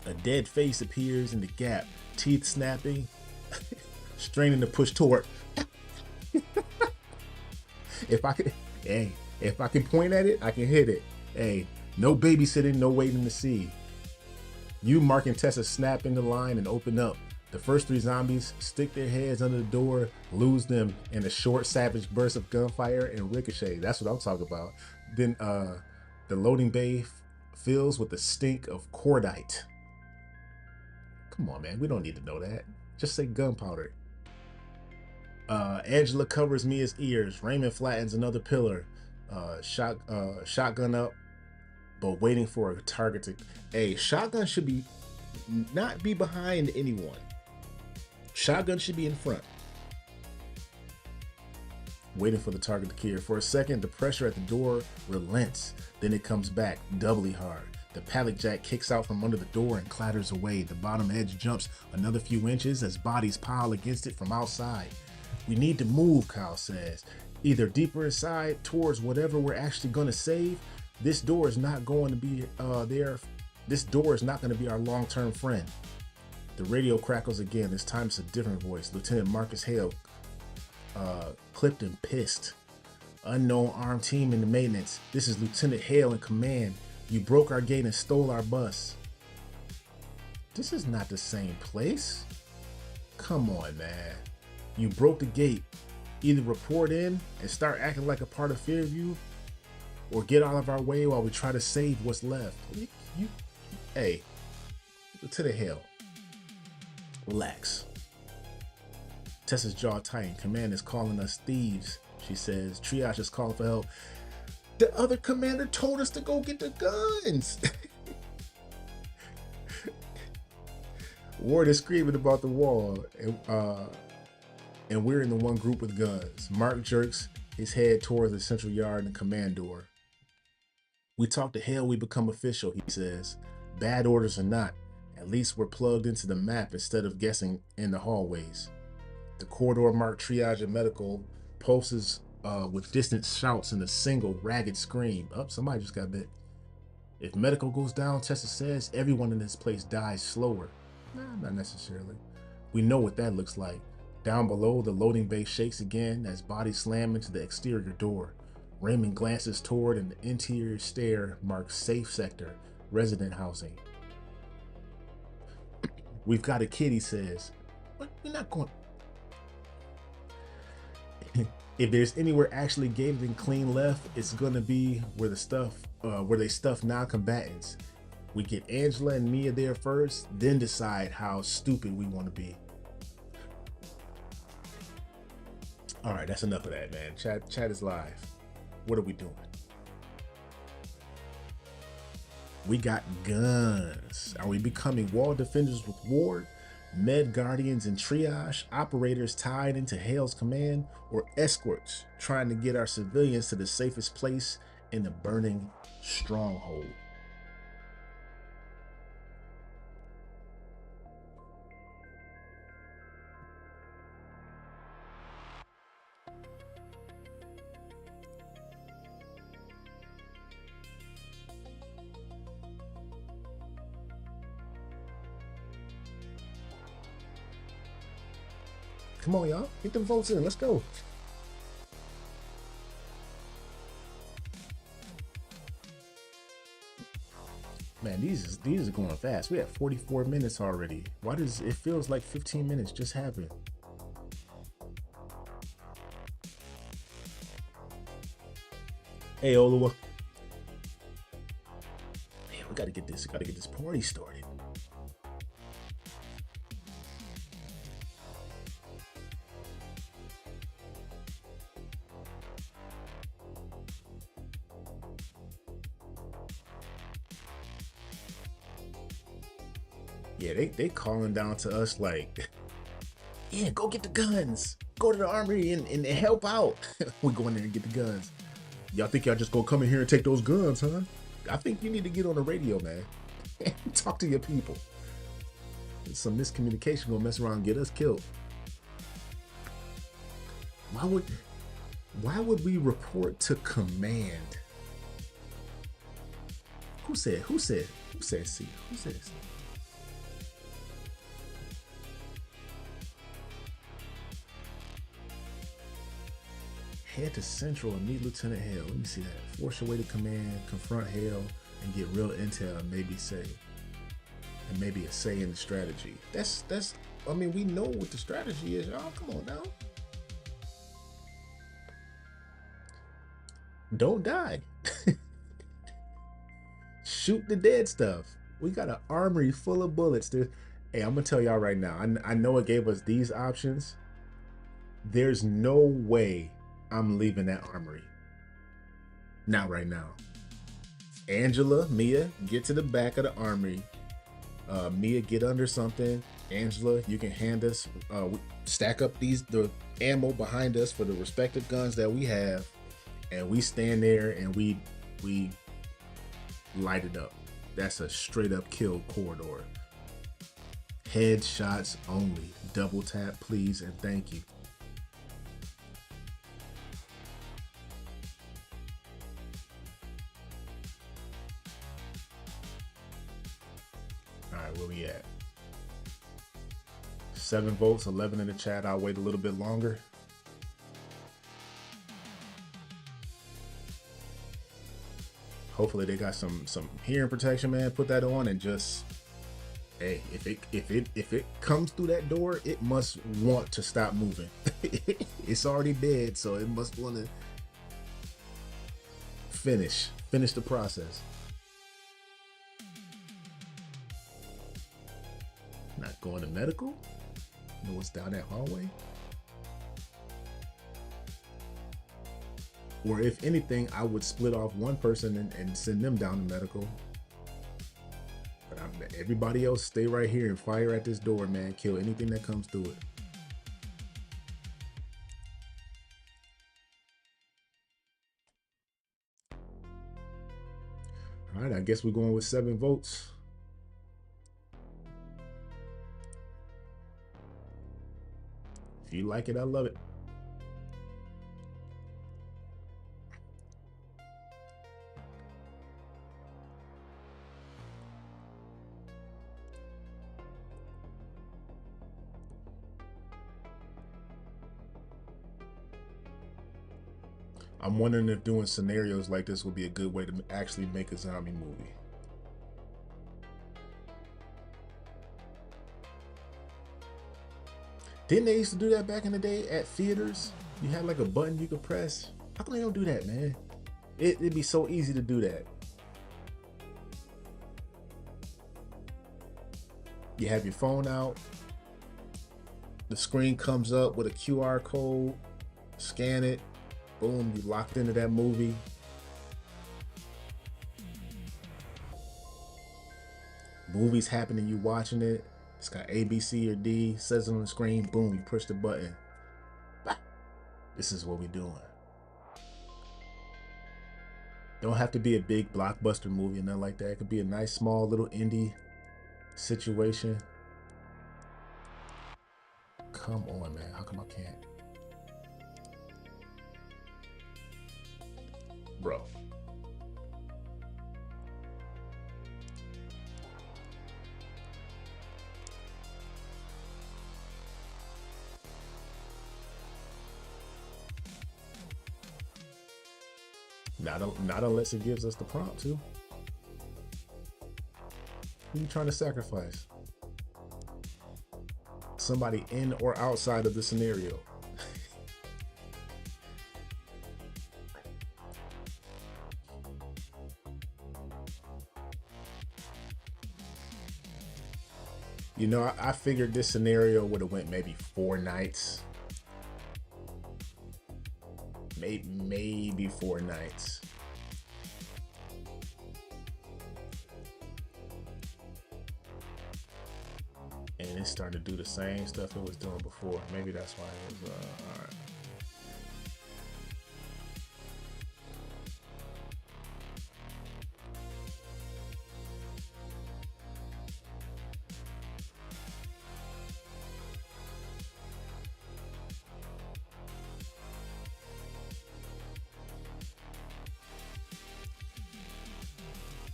A dead face appears in the gap, teeth snapping, straining to push toward. If I can point at it, I can hit it. Hey, no babysitting, no waiting to see. You, Mark, and Tessa snap into line and open up. The first 3 zombies stick their heads under the door, lose them in a short, savage burst of gunfire and ricochet. That's what I'm talking about. Then the loading bay fills with the stink of cordite. Come on, man. We don't need to know that. Just say gunpowder. Angela covers Mia's ears. Raymond flattens another pillar. Shotgun up, but waiting for a target to. Hey, shotgun should not be behind anyone. Shotgun should be in front. Waiting for the target to clear. For a second, the pressure at the door relents. Then it comes back, doubly hard. The pallet jack kicks out from under the door and clatters away. The bottom edge jumps another few inches as bodies pile against it from outside. We need to move, Kyle says. Either deeper inside towards whatever we're actually going to save. This door is not going to be This door is not going to be our long-term friend. The radio crackles again. This time it's a different voice. Lieutenant Marcus Hale, clipped and pissed. Unknown armed team in the maintenance. This is Lieutenant Hale in command. You broke our gate and stole our bus. This is not the same place. Come on, man. You broke the gate. Either report in and start acting like a part of Fairview, or get out of our way while we try to save what's left. Hey, Lieutenant Hale, relax. Tessa's jaw tightened. Command is calling us thieves, she says. Triage is calling for help. The other commander told us to go get the guns. Ward is screaming about the wall, and we're in the one group with guns. Mark jerks his head towards the central yard and the command door. We talk to Hale, we become official, he says. Bad orders or not, at least we're plugged into the map instead of guessing in the hallways. The corridor marked triage and medical pulses with distant shouts and a single ragged scream. Oh, somebody just got bit. If medical goes down, Tessa says, everyone in this place dies slower. Nah, not necessarily. We know what that looks like. Down below, the loading bay shakes again as bodies slam into the exterior door. Raymond glances toward an interior stair marked safe sector, resident housing. We've got a kid, he says. But we're not going... If there's anywhere actually gated and clean left, it's gonna be where they stuff non-combatants. We get Angela and Mia there first, then decide how stupid we want to be. All right, that's enough of that, man. Chat is live. What are we doing? We got guns. Are we becoming wall defenders with Ward, med guardians and triage, operators tied into Hale's command, or escorts trying to get our civilians to the safest place in the burning stronghold? Come on, y'all. Get them votes in. Let's go. Man, these are going fast. We have 44 minutes already. Why does it feels like 15 minutes just happened? Hey, Olua. Man, we gotta get this party started. Yeah, they calling down to us like, yeah, go get the guns. Go to the armory and help out. We go in there and get the guns. Y'all think y'all just gonna come in here and take those guns, huh? I think you need to get on the radio, man. Talk to your people. Some miscommunication gonna mess around and get us killed. Why would we report to command? Who said C? Who said C? Head to Central and meet Lieutenant Hale. Let me see that. Force your way to command, confront Hale, and get real intel and maybe a say in the strategy. That's I mean, we know what the strategy is, y'all. Come on now. Don't die. Shoot the dead stuff. We got an armory full of bullets. Hey, I'm gonna tell y'all right now. I know it gave us these options. There's no way I'm leaving that armory. Not right now. Angela, Mia, get to the back of the armory. Mia, get under something. Angela, you can hand us, stack up the ammo behind us for the respective guns that we have, and we stand there and we light it up. That's a straight up kill corridor. Headshots only. Double tap, please, and thank you. All right, where we at? 7 votes, 11 in the chat. I'll wait a little bit longer. Hopefully they got some hearing protection, man. Put that on and just, hey, if it comes through that door, it must want to stop moving. It's already dead, so it must want to finish the process. Not going to medical? You know what's down that hallway? Or if anything, I would split off one person and send them down to medical. But everybody else stay right here and fire at this door, man. Kill anything that comes through it. All right, I guess we're going with 7 votes. If you like it, I love it. I'm wondering if doing scenarios like this would be a good way to actually make a zombie movie. Didn't they used to do that back in the day at theaters? You had like a button you could press. How come they don't do that, man? It'd be so easy to do that. You have your phone out. The screen comes up with a QR code. Scan it. Boom, you locked into that movie. Movie's happening, you watching it. It's got A, B, C, or D. Says it on the screen. Boom, you push the button. This is what we're doing. Don't have to be a big blockbuster movie or nothing like that. It could be a nice, small, little indie situation. Come on, man. How come I can't? Bro. Not unless it gives us the prompt to. Who are you trying to sacrifice? Somebody in or outside of the scenario. You know, I figured this scenario would have went maybe 4 nights. Maybe 4 nights. And it started to do the same stuff it was doing before. Maybe that's why it was, all right.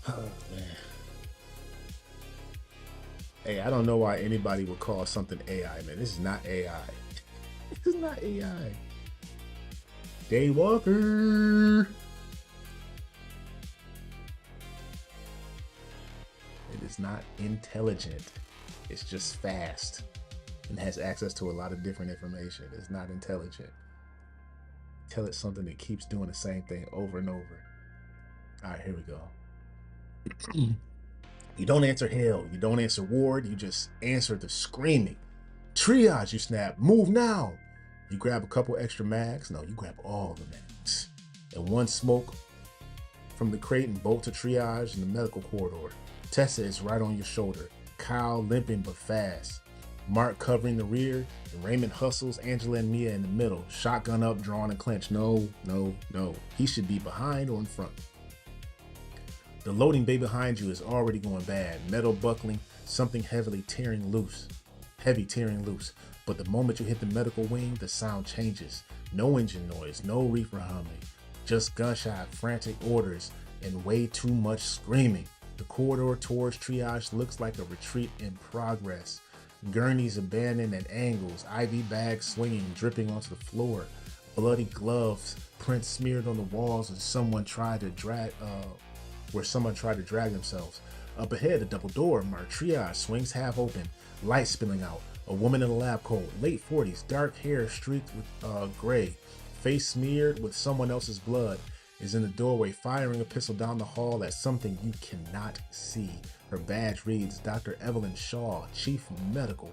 Oh, man. Hey, I don't know why anybody would call something AI, man. This is not AI. This is not AI. Daywalker. It is not intelligent. It's just fast and has access to a lot of different information. It's not intelligent. Tell it something that keeps doing the same thing over and over. All right, here we go. You don't answer hail, you don't answer ward, you just answer the screaming. Triage, you snap, move now. You grab a couple extra mags. No, you grab all the mags. And one smoke from the crate and bolt to triage in the medical corridor. Tessa is right on your shoulder. Kyle limping but fast. Mark covering the rear, and Raymond hustles Angela and Mia in the middle. Shotgun up, drawn and clenched. No, no, no. He should be behind or in front. The loading bay behind you is already going bad. Metal buckling, something heavy tearing loose. But the moment you hit the medical wing, the sound changes. No engine noise, no reefer humming. Just gunshot, frantic orders, and way too much screaming. The corridor towards triage looks like a retreat in progress. Gurneys abandoned at angles, IV bags swinging, dripping onto the floor. Bloody gloves, prints smeared on the walls as someone tried to drag themselves. Up ahead, a double door marked triage swings half open, light spilling out. A woman in a lab coat, late 40s, dark hair streaked with gray, face smeared with someone else's blood, is in the doorway firing a pistol down the hall at something you cannot see. Her badge reads Dr. Evelyn Shaw, Chief Medical.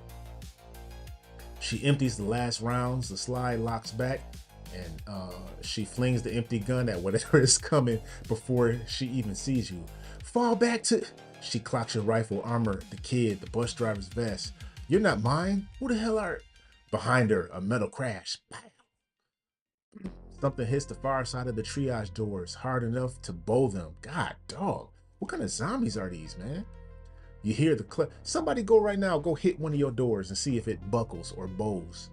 She empties the last rounds, the slide locks back, and she flings the empty gun at whatever is coming before she even sees you. Fall back to... She clocks your rifle, armor, the kid, the bus driver's vest. You're not mine? Who the hell are... Behind her, a metal crash. Something hits the far side of the triage doors, hard enough to bow them. God, dog. What kind of zombies are these, man? You hear the click. Somebody go right now, go hit one of your doors and see if it buckles or bows.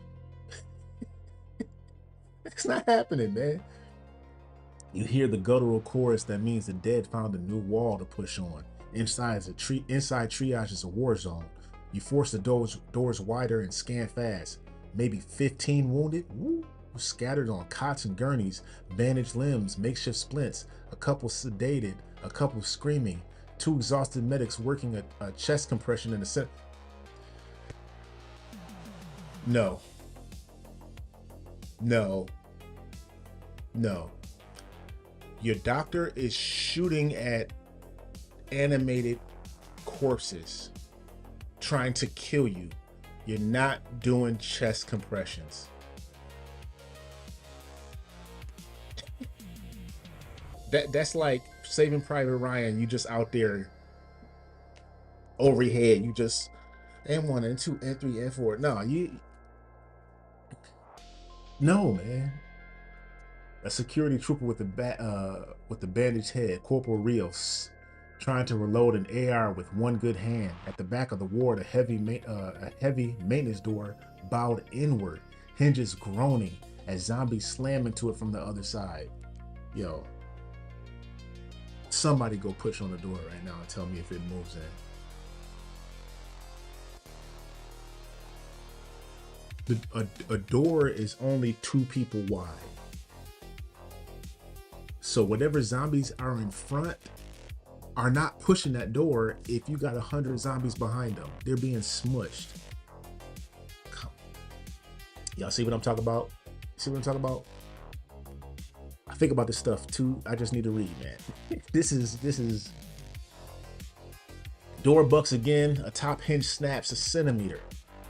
It's not happening, man. You hear the guttural chorus that means the dead found a new wall to push on. Inside triage is a war zone. You force the doors wider and scan fast. Maybe 15 wounded, woo, scattered on cots and gurneys, bandaged limbs, makeshift splints, a couple sedated, a couple screaming, 2 exhausted medics working a chest compression in the center. No. No. No. Your doctor is shooting at animated corpses, trying to kill you. You're not doing chest compressions. That's like Saving Private Ryan. You just out there over your head. You just N1, N2, N3, N4. No, man. A security trooper with the bandaged head, Corporal Rios, trying to reload an AR with one good hand. At the back of the ward, a heavy maintenance door bowed inward, hinges groaning as zombies slam into it from the other side. Yo, somebody go push on the door right now and tell me if it moves in. A door is only 2 people wide. So whatever zombies are in front are not pushing that door if you got 100 zombies behind them. They're being smushed. Come. Y'all see what I'm talking about? See what I'm talking about? I think about this stuff too. I just need to read, man. This is door bucks again. A top hinge snaps a centimeter.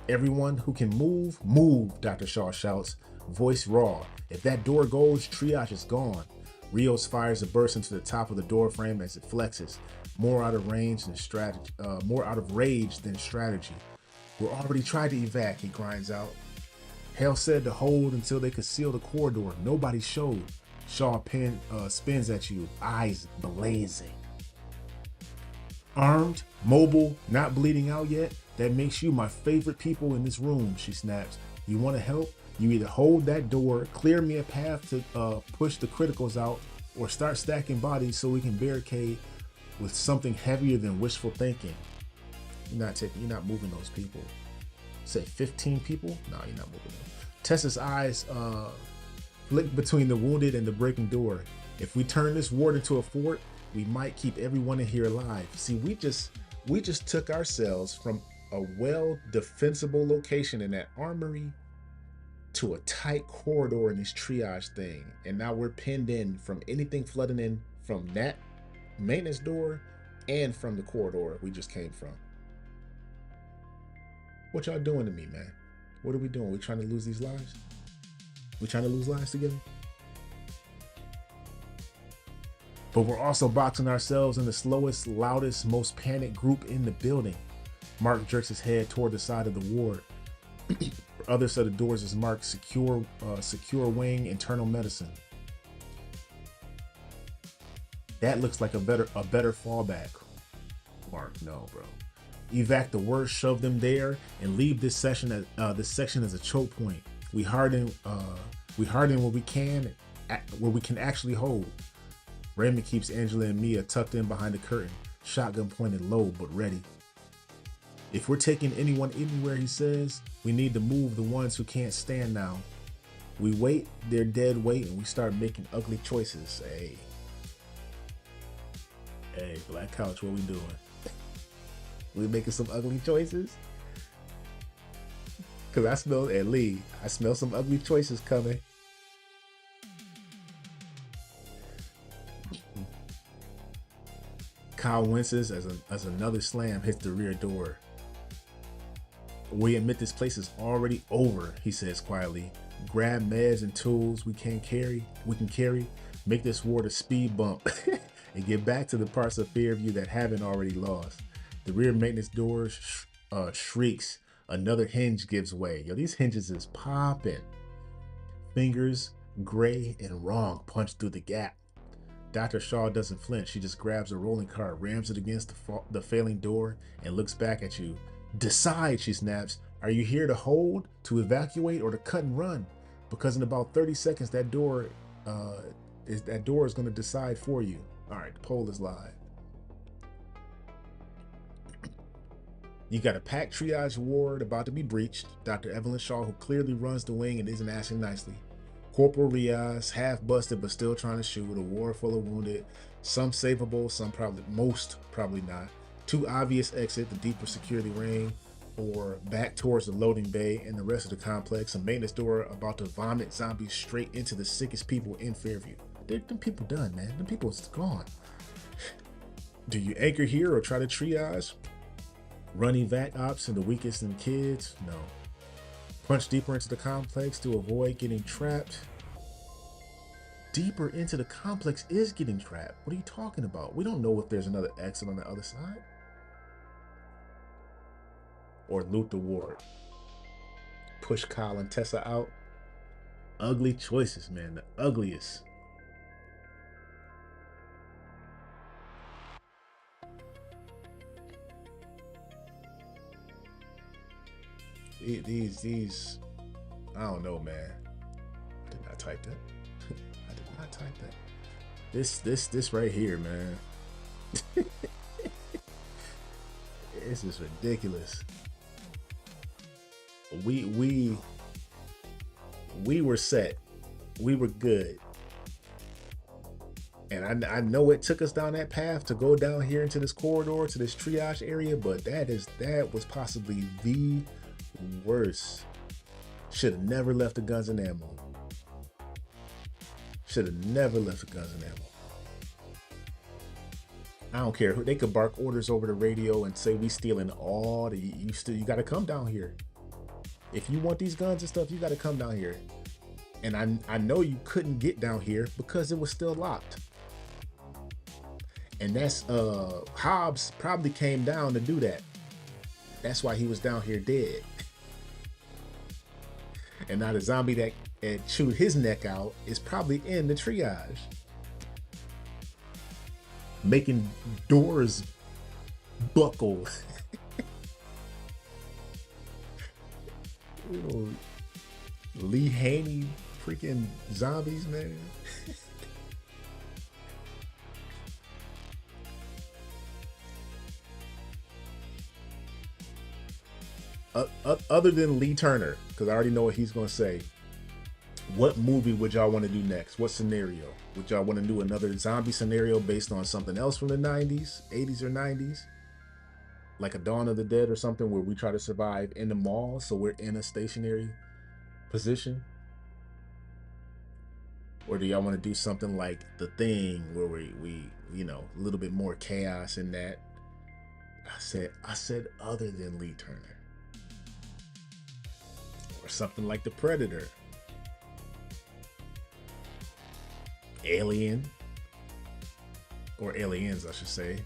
Everyone who can move, move, Dr. Shaw shouts, voice raw. If that door goes, triage is gone. Rios fires a burst into the top of the door frame as it flexes. More out of range than strategy. More out of rage than strategy. We're already tried to evac, he grinds out. Hale said to hold until they could seal the corridor. Nobody showed. Shaw spins at you, eyes blazing. Armed, mobile, not bleeding out yet? That makes you my favorite people in this room, she snaps. You want to help? You either hold that door, clear me a path to push the criticals out, or start stacking bodies so we can barricade with something heavier than wishful thinking. You're not moving those people. Say 15 people? No, you're not moving them. Tessa's eyes flick between the wounded and the breaking door. If we turn this ward into a fort, we might keep everyone in here alive. See, we just took ourselves from a well defensible location in that armory to a tight corridor in this triage thing, and now we're pinned in from anything flooding in from that maintenance door and from the corridor we just came from. What y'all doing to me, man? What are we doing? We trying to lose these lives? We trying to lose lives together? But we're also boxing ourselves in the slowest, loudest, most panicked group in the building. Mark jerks his head toward the side of the ward. Other set of doors is marked secure wing, internal medicine. That looks like a better fallback. Mark, no, bro. Evac the worst, shove them there, and leave this section as a choke point. We harden where we can actually hold. Raymond keeps Angela and Mia tucked in behind the curtain, shotgun pointed low but ready. If we're taking anyone anywhere, he says, we need to move the ones who can't stand now. We wait, they're dead weight, and we start making ugly choices. Hey, Black Couch, what we doing? We making some ugly choices? Cause I smell some ugly choices coming. Kyle winces as another slam hits the rear door. We admit this place is already over, he says quietly. Grab meds and tools we can carry, make this ward a speed bump, and get back to the parts of Fairview that haven't already lost. The rear maintenance door shrieks. Another hinge gives way. Yo, these hinges is popping. Fingers, gray and wrong, punch through the gap. Dr. Shaw doesn't flinch. She just grabs a rolling cart, rams it against the failing door, and looks back at you. Decide, she snaps. Are you here to hold, to evacuate, or to cut and run? because in about 30 seconds that door is going to decide for you. All right, the poll is live. You got a packed triage ward about to be breached. Dr. Evelyn Shaw, who clearly runs the wing and isn't asking nicely. Corporal Riaz, half busted but still trying to shoot. A ward full of wounded. Some savable, some probably, most probably not. Two obvious exit, the deeper security ring, or back towards the loading bay and the rest of the complex. A maintenance door about to vomit zombies straight into the sickest people in Fairview. Them people done, man. Them people's gone. Do you anchor here or try to triage? Run evac ops and the weakest in kids? No. Punch deeper into the complex to avoid getting trapped. Deeper into the complex is getting trapped. What are you talking about? We don't know if there's another exit on the other side. Or loot the ward. Push Kyle and Tessa out. Ugly choices, man. The ugliest. These, I don't know, man. I did not type that. I did not type that. This right here, man. This is ridiculous. We were set. We were good. And I know it took us down that path to go down here into this corridor, to this triage area, but that was possibly the worst. Should have never left the guns and ammo. Should have never left the guns and ammo. I don't care. They could bark orders over the radio and say we stealing all the. You got to come down here. If you want these guns and stuff, you got to come down here. And I know you couldn't get down here because it was still locked. And that's Hobbs probably came down to do that. That's why he was down here dead. And now the zombie that chewed his neck out is probably in the triage, making doors buckle. Little Lee Haney freaking zombies, man. Other than Lee Turner, because I already know what he's going to say, what movie would y'all want to do next? What scenario? Would y'all want to do another zombie scenario based on something else from the 90s, 80s or 90s? Like a Dawn of the Dead or something where we try to survive in the mall so we're in a stationary position? Or do y'all want to do something like The Thing where we you know, a little bit more chaos in that? I said other than Lee Turner. Or something like The Predator. Alien. Or Aliens, I should say.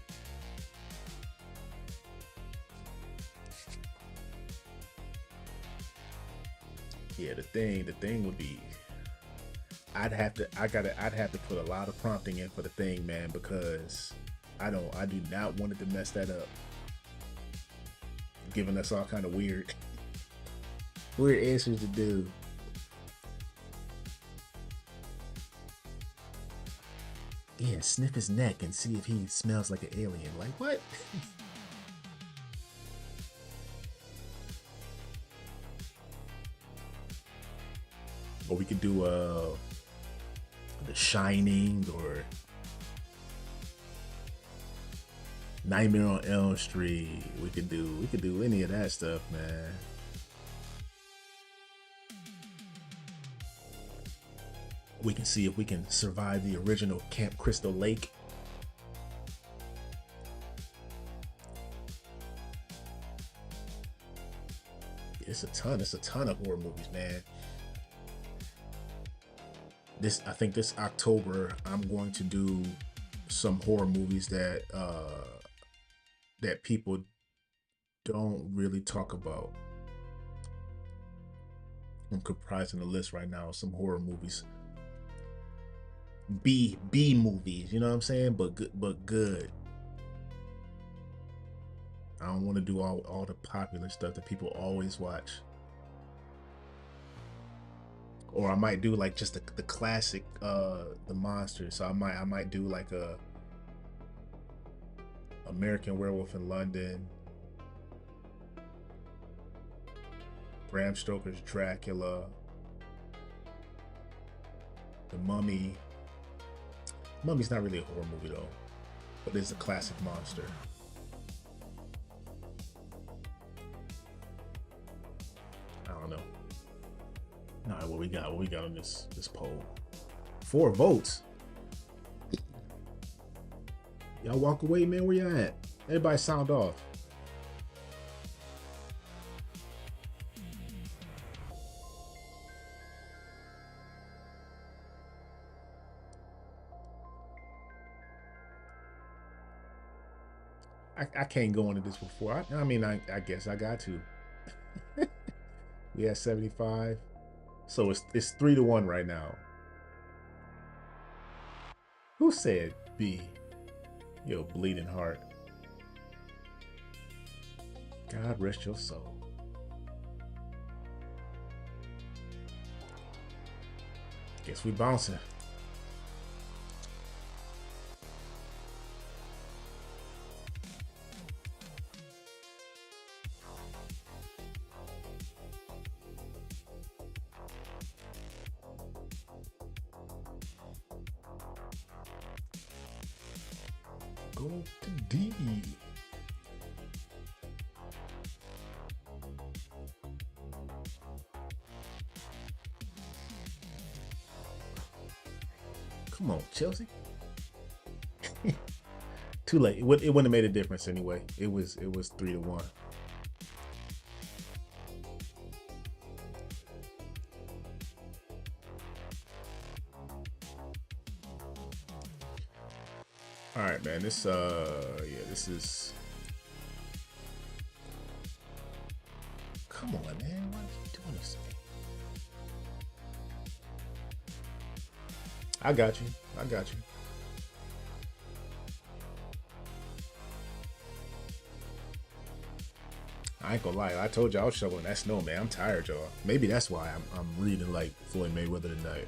Yeah, the thing would be, I'd have to put a lot of prompting in for The Thing, man, because I do not want it to mess that up. Giving us all kind of weird answers to do. Yeah, sniff his neck and see if he smells like an alien. Like, what? Or we could do The Shining or Nightmare on Elm Street. We could do any of that stuff, man. We can see if we can survive the original Camp Crystal Lake. It's a ton of horror movies, man. I think this October I'm going to do some horror movies that that people don't really talk about. I'm comprising the list right now of some horror movies. B movies, you know what I'm saying? But good. I don't want to do all the popular stuff that people always watch. or I might do like just the classic the monster. So I might do like a American Werewolf in London, Bram Stoker's Dracula, The Mummy. Mummy's not really a horror movie though, but it's a classic monster. I don't know. All right, what we got on this poll? 4 votes. Y'all walk away, man. Where y'all at? Everybody sound off. I can't go into this before. I mean, I guess I got to. We had 75. So it's 3-1 right now. Who said B? Yo, bleeding heart. God rest your soul. Guess we bouncing. Go to D. Come on, Chelsea. Too late. It wouldn't have made a difference anyway. It was 3-1. All right, man. This this is. Come on, man. Why are you doing this? I got you. I ain't gonna lie. I told you I was shoveling that snow, man. I'm tired, y'all. Maybe that's why I'm reading like Floyd Mayweather tonight.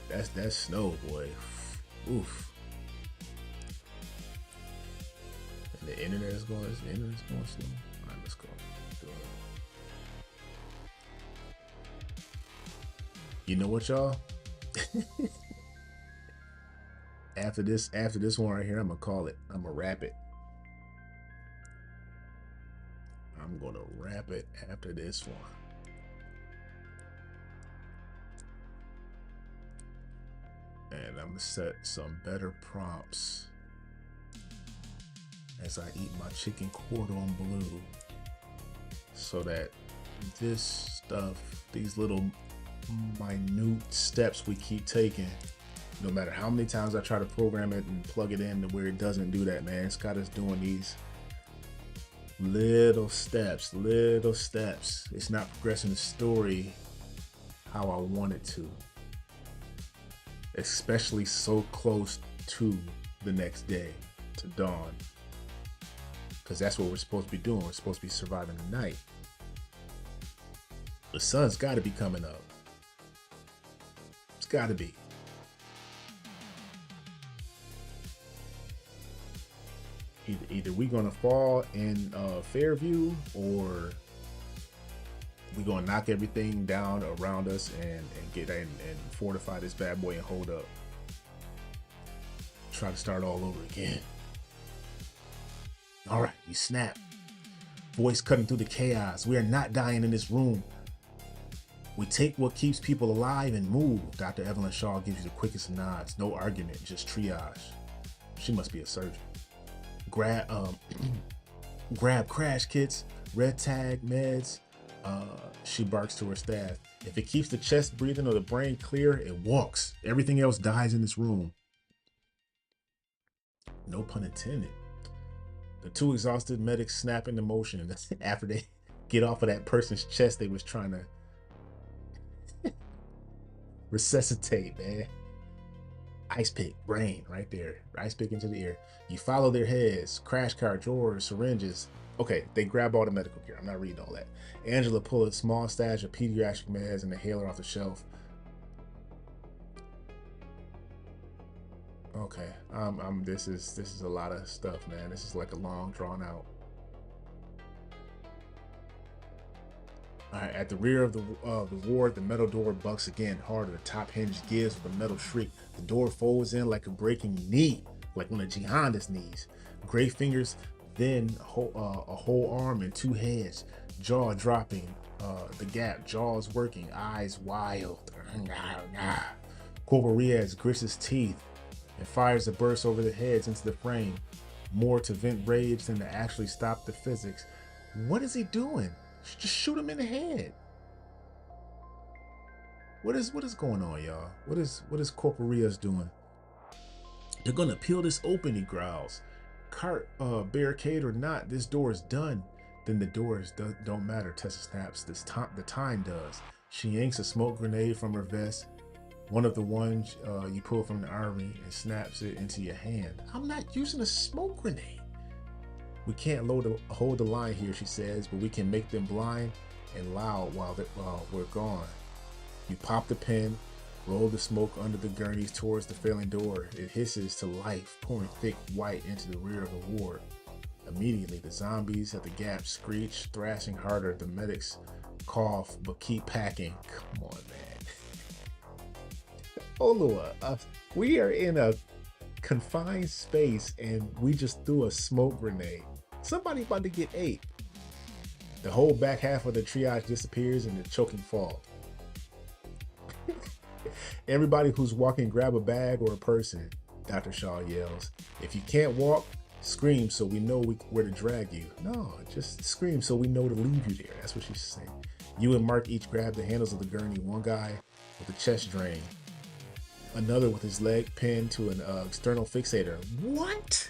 That's snow, boy. Oof. And the internet is going slow. All right, let's go. You know what, y'all? after this one right here, I'm gonna call it. I'm gonna wrap it. I'm gonna wrap it after this one. And I'm gonna set some better prompts as I eat my chicken cordon bleu, so that this stuff, these little minute steps we keep taking, no matter how many times I try to program it and plug it in to where it doesn't do that, man. It's got us doing these little steps. It's not progressing the story how I want it to, especially so close to the next day, to dawn, because that's what we're supposed to be doing. We're supposed to be surviving the night. The sun's got to be coming up. It's got to be. Either we're gonna fall in Fairview, or we're gonna knock everything down around us and get in and fortify this bad boy and hold up. Try to start all over again. All right, you snap. Voice cutting through the chaos. We are not dying in this room. We take what keeps people alive and move. Dr. Evelyn Shaw gives you the quickest nods. No argument, just triage. She must be a surgeon. Grab crash kits, red tag meds. She barks to her staff. If it keeps the chest breathing or the brain clear, it walks. Everything else dies in this room. No pun intended. The 2 exhausted medics snap into motion after they get off of that person's chest they was trying to resuscitate, man. Ice pick, brain, right there. Ice pick into the ear. You follow their heads, crash cart, drawers, syringes. Okay, they grab all the medical gear. I'm not reading all that. Angela pulled a small stash of pediatric meds and inhaler off the shelf. Okay, this is a lot of stuff, man. This is like a long, drawn out. All right, at the rear of the ward, the metal door bucks again harder. The top hinge gives with a metal shriek. The door folds in like a breaking knee, like one of Jihadist's knees. Gray fingers, then a whole arm and two heads, jaw dropping the gap, jaws working, eyes wild. Corporal Riaz grits his teeth and fires a burst over the heads into the frame, more to vent rage than to actually stop the physics. What is he doing? Just shoot him in the head. What is going on, y'all? What is Corporal Riaz doing? They're gonna peel this open, he growls. Cart barricade or not, this door is done. Then the doors don't matter, Tessa snaps. The time does. She yanks a smoke grenade from her vest, one of the ones you pull from the armory, and snaps it into your hand. I'm not using a smoke grenade. We can't hold the line here, she says, but we can make them blind and loud while we're gone. You pop the pin, roll the smoke under the gurneys towards the failing door. It hisses to life, pouring thick white into the rear of the ward. Immediately, the zombies at the gap screech, thrashing harder. The medics cough, but keep packing. Come on, man. Olua, we are in a confined space and we just threw a smoke grenade. Somebody about to get ate. The whole back half of the triage disappears in the choking fog. Everybody who's walking grab a bag or a person, Dr. Shaw yells. If you can't walk, scream so we know where to drag you. No, just scream so we know to leave you there. That's what she's saying. You and Mark each grab the handles of the gurney, one guy with a chest drain, another with his leg pinned to an external fixator. What?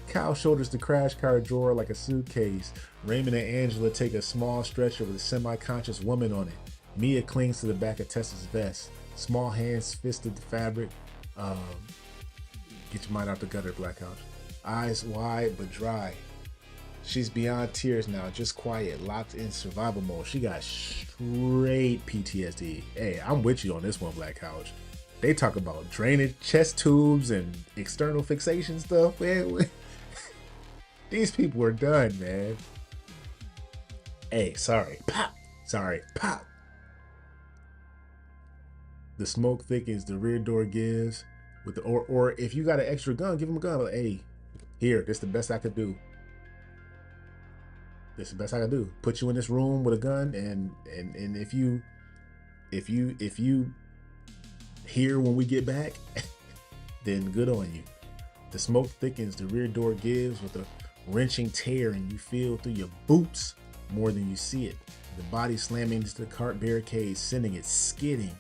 Kyle shoulders the crash car drawer like a suitcase. Raymond and Angela take a small stretcher with a semi-conscious woman on it. Mia clings to the back of Tessa's vest. Small hands fisted the fabric. Get your mind out the gutter, Black Couch. Eyes wide but dry. She's beyond tears now, just quiet, locked in survival mode. She got straight PTSD. Hey, I'm with you on this one, Black Couch. They talk about drainage, chest tubes, and external fixation stuff. Man, these people are done, man. Hey, sorry. Pop. Sorry. Pop. The smoke thickens, the rear door gives. With the or if you got an extra gun, give him a gun. Like, hey, here, this is the best I could do. This is the best I could do. Put you in this room with a gun, and if you hear when we get back, then good on you. The smoke thickens, the rear door gives with a wrenching tear, and you feel through your boots more than you see it. The body slamming into the cart barricade, sending it skidding.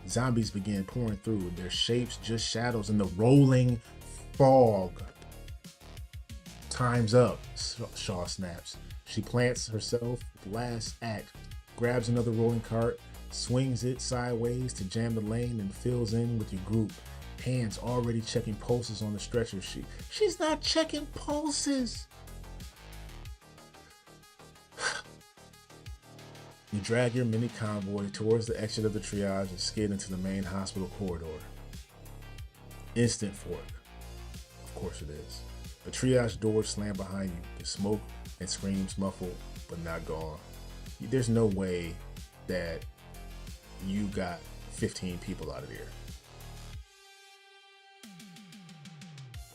Zombies begin pouring through, their shapes just shadows in the rolling fog. Time's up, Shaw snaps. She plants herself, last act, grabs another rolling cart, swings it sideways to jam the lane, and fills in with your group. Hands already checking pulses on the stretcher. She's not checking pulses. You drag your mini convoy towards the exit of the triage and skid into the main hospital corridor. Instant fork. Of course it is. The triage doors slam behind you. The smoke and screams muffled, but not gone. There's no way that you got 15 people out of there.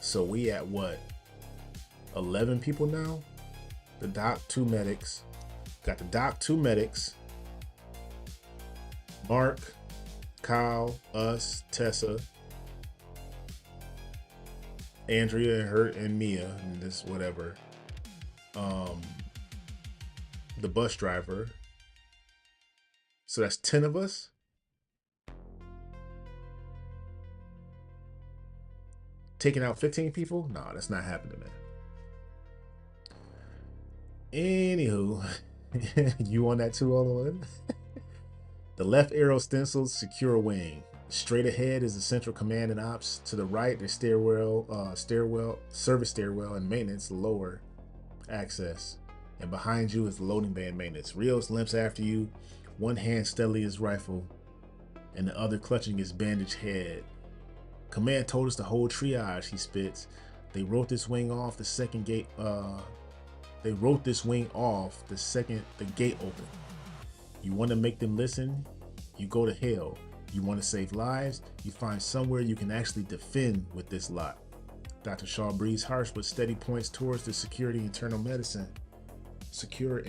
So we at what? 11 people now? The doc, 2 medics. Got the doc, 2 medics. Mark, Kyle, us, Tessa, Andrea and her and Mia, and this whatever. The bus driver. So that's 10 of us. Taking out 15 people? Nah, that's not happening, man. Anywho, you on that too, all the way? The left arrow stencils secure wing. Straight ahead is the central command and ops. To the right, there's service stairwell, and maintenance, lower access. And behind you is the loading bay and maintenance. Rios limps after you, one hand steadily his rifle, and the other clutching his bandaged head. Command told us to hold triage, he spits. They wrote this wing off the second gate. They wrote this wing off the second the gate opened. You want to make them listen? You go to hell. You want to save lives? You find somewhere you can actually defend with this lot. Dr. Shaw breathes harsh but steady, points towards the secure internal medicine. Secure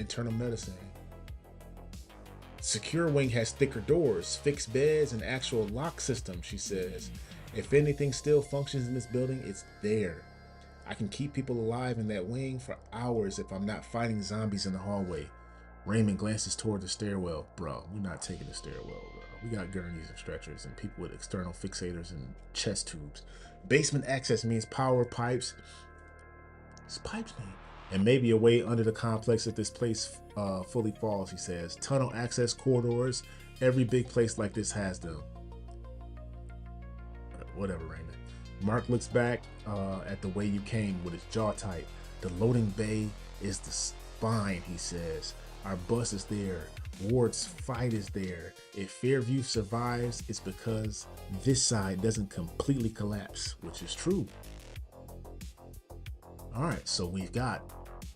wing has thicker doors, fixed beds, and actual lock system, she says. If anything still functions in this building, it's there. I can keep people alive in that wing for hours if I'm not fighting zombies in the hallway. Raymond glances toward the stairwell. Bro, we're not taking the stairwell, bro. We got gurneys and stretchers and people with external fixators and chest tubes. Basement access means power pipes. It's pipes, man. And maybe a way under the complex if this place fully falls, he says. Tunnel access corridors. Every big place like this has them. Whatever, Raymond. Mark looks back at the way you came with his jaw tight. The loading bay is the spine, he says. Our bus is there. Ward's fight is there. If Fairview survives, it's because this side doesn't completely collapse, which is true. All right, so we've got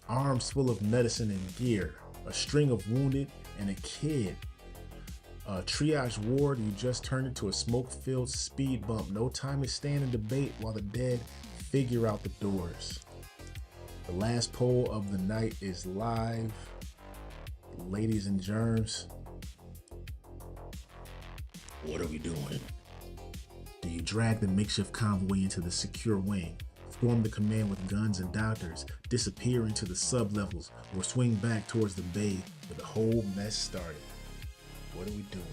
arms full of medicine and gear, a string of wounded, and a kid. Triage ward, you just turned into a smoke-filled speed bump. No time to stand and debate while the dead figure out the doors. The last poll of the night is live. Ladies and germs, what are we doing? Do you drag the makeshift convoy into the secure wing, form the command with guns and doctors, disappear into the sub-levels, or swing back towards the bay where the whole mess started? What are we doing?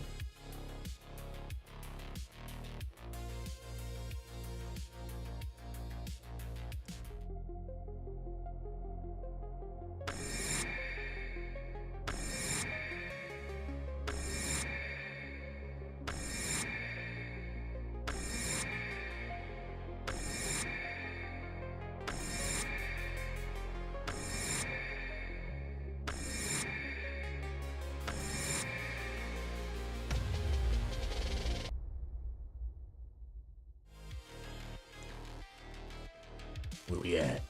Where we at?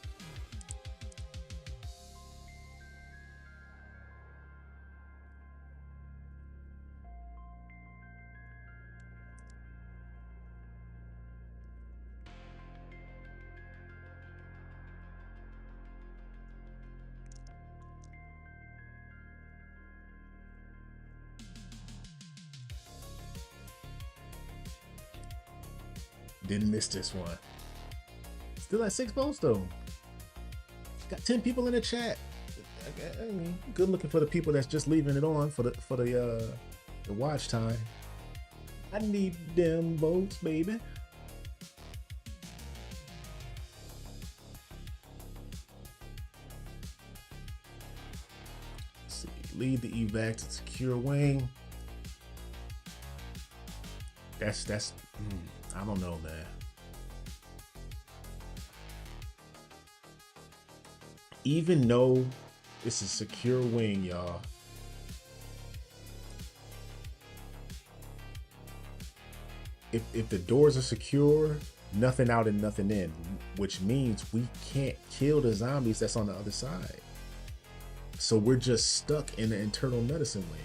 Didn't miss this one. Still at 6 votes though. Got 10 people in the chat. I mean, good looking for the people that's just leaving it on for the watch time. I need them votes, baby. Let's see, lead the evac to secure wing. That's I don't know, man. Even though it's a secure wing, y'all, if the doors are secure, nothing out and nothing in, which means we can't kill the zombies that's on the other side. So we're just stuck in the internal medicine wing.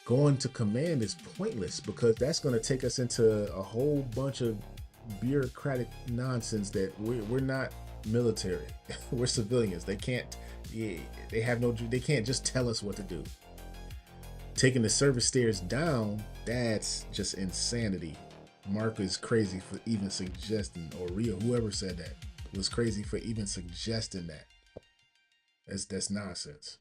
Going to command is pointless because that's going to take us into a whole bunch of bureaucratic nonsense that we're not military. We're civilians. They can't just tell us what to do. Taking the service stairs down, that's just insanity. Mark is crazy for even suggesting, or Rio, whoever said that, was crazy for even suggesting that. That's nonsense.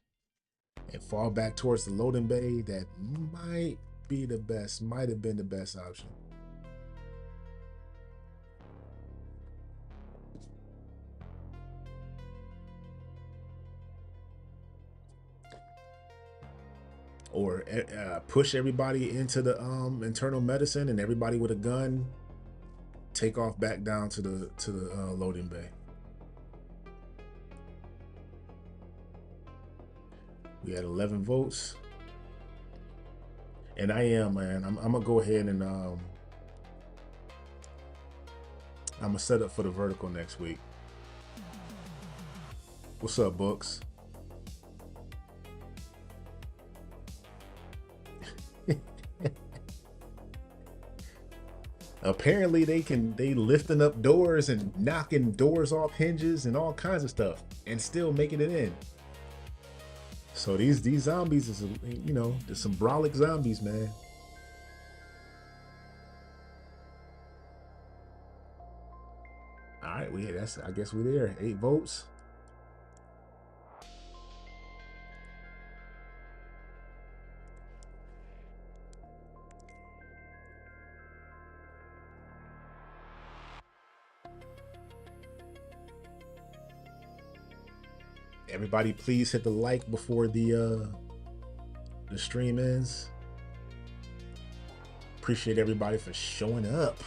And fall back towards the loading bay, that might have been the best option. or push everybody into the internal medicine, and everybody with a gun take off back down to the loading bay. We had 11 votes, and I'm gonna go ahead and I'm gonna set up for the vertical next week. What's up, Books? Apparently they lifting up doors and knocking doors off hinges and all kinds of stuff and still making it in. So these zombies is, you know, there's some brolic zombies, man. All right, I guess we're there. 8 votes. Everybody, please hit the like before the stream ends. Appreciate everybody for showing up.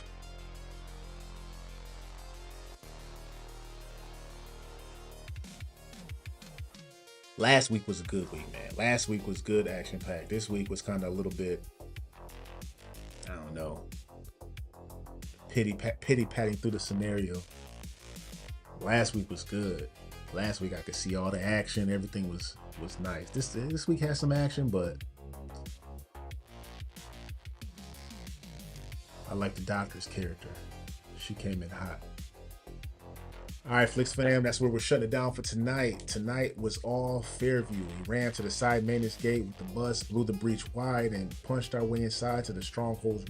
Last week was a good week, man. Last week was good, action-packed. This week was kind of a little bit, I don't know, pity-patting through the scenario. Last week was good. Last week I could see all the action. Everything was nice. This week has some action, but I like the doctor's character. She came in hot. All right, Flix fam, that's where we're shutting it down for tonight. Tonight was all Fairview. We ran to the side maintenance gate with the bus, blew the breach wide, and punched our way inside to the stronghold's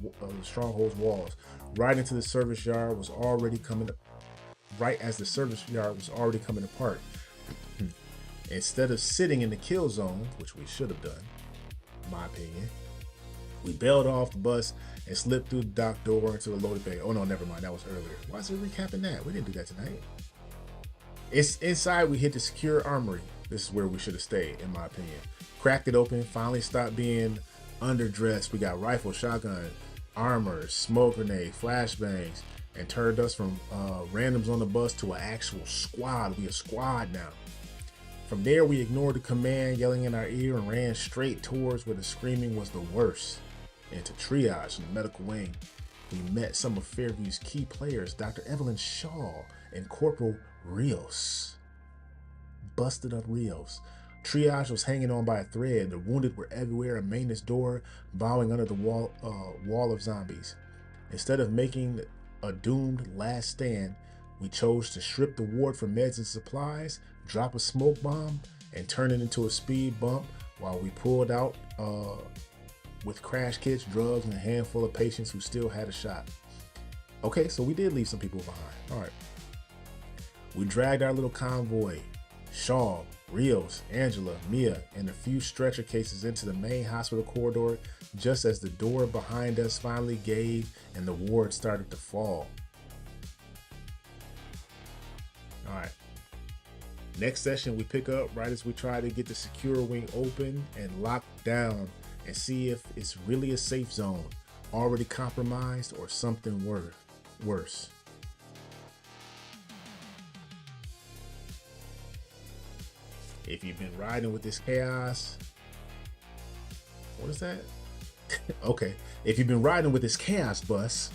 walls. Right into the service yard was already coming. Right as the service yard was already coming apart. Instead of sitting in the kill zone, which we should have done, in my opinion, we bailed off the bus and slipped through the dock door into the loaded bay. Oh no, never mind, that was earlier. Why is it recapping that? We didn't do that tonight. It's inside. We hit the secure armory. This is where we should have stayed, in my opinion. Cracked it open, finally stopped being underdressed. We got rifle, shotgun, armor, smoke grenade, flashbangs, and turned us from randoms on the bus to an actual squad. We a squad now. From there, we ignored the command yelling in our ear and ran straight towards where the screaming was the worst, into triage in the medical wing. We met some of Fairview's key players, Dr. Evelyn Shaw and Corporal Rios. Busted up Rios. Triage was hanging on by a thread. The wounded were everywhere, a maintenance door bowing under the wall of zombies. Instead of making a doomed last stand, we chose to strip the ward for meds and supplies, drop a smoke bomb, and turn it into a speed bump while we pulled out with crash kits, drugs, and a handful of patients who still had a shot. Okay, so we did leave some people behind. All right. We dragged our little convoy, Shaw, Rios, Angela, Mia, and a few stretcher cases into the main hospital corridor just as the door behind us finally gave and the ward started to fall. All right. Next session, we pick up right as we try to get the secure wing open and locked down and see if it's really a safe zone, already compromised, or something worse. If you've been riding with this chaos, what is that? Okay, if you've been riding with this chaos bus,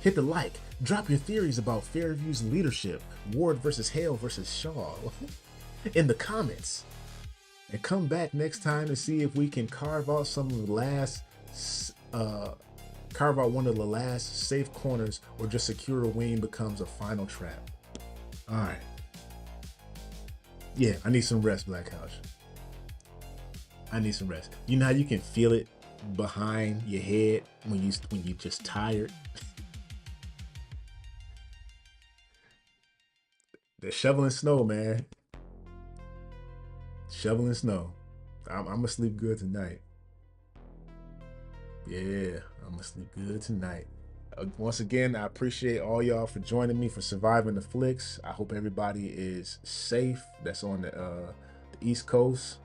hit the like, drop your theories about Fairview's leadership, Ward versus Hale versus Shaw in the comments, and come back next time to see if we can carve out one of the last safe corners, or just secure a wing becomes a final trap. All right. Yeah, I need some rest, Black House. I need some rest. You know how you can feel it behind your head when you just tired? They're shoveling snow, man. Shoveling snow. I'm gonna sleep good tonight. Yeah, I'm gonna sleep good tonight. Once again, I appreciate all y'all for joining me for Surviving the Flix. I hope everybody is safe that's on the East Coast.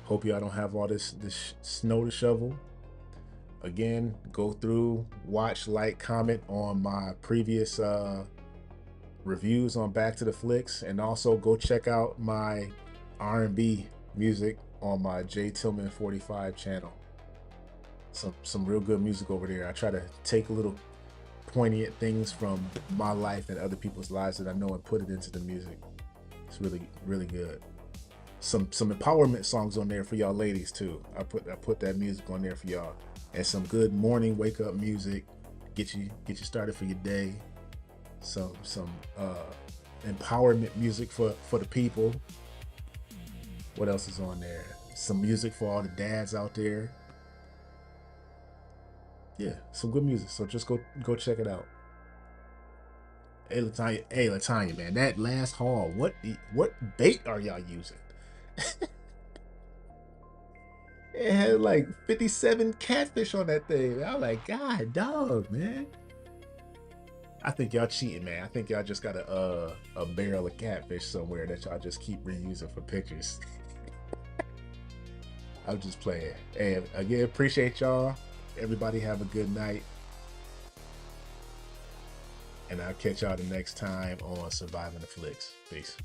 Hope y'all don't have all this snow to shovel. Again, go through, watch, like, comment on my previous reviews on Back to the Flicks, and also go check out my R&B music on my J Tillman 45 channel. Some real good music over there. I try to take little poignant things from my life and other people's lives that I know and put it into the music. It's really good. Some empowerment songs on there for y'all ladies too. I put that music on there for y'all, and some good morning wake up music, get you started for your day. Some empowerment music for the people. What else is on there? Some music for all the dads out there. Yeah, some good music. So just go check it out. Hey Latanya, man, that last haul, what bait are y'all using? It had like 57 catfish on that thing. I'm like, God dog, man. I think y'all cheating, man. I think y'all just got a barrel of catfish somewhere that y'all just keep reusing for pictures. I'm just playing. And again, appreciate y'all. Everybody have a good night. And I'll catch y'all the next time on Surviving the Flicks. Peace.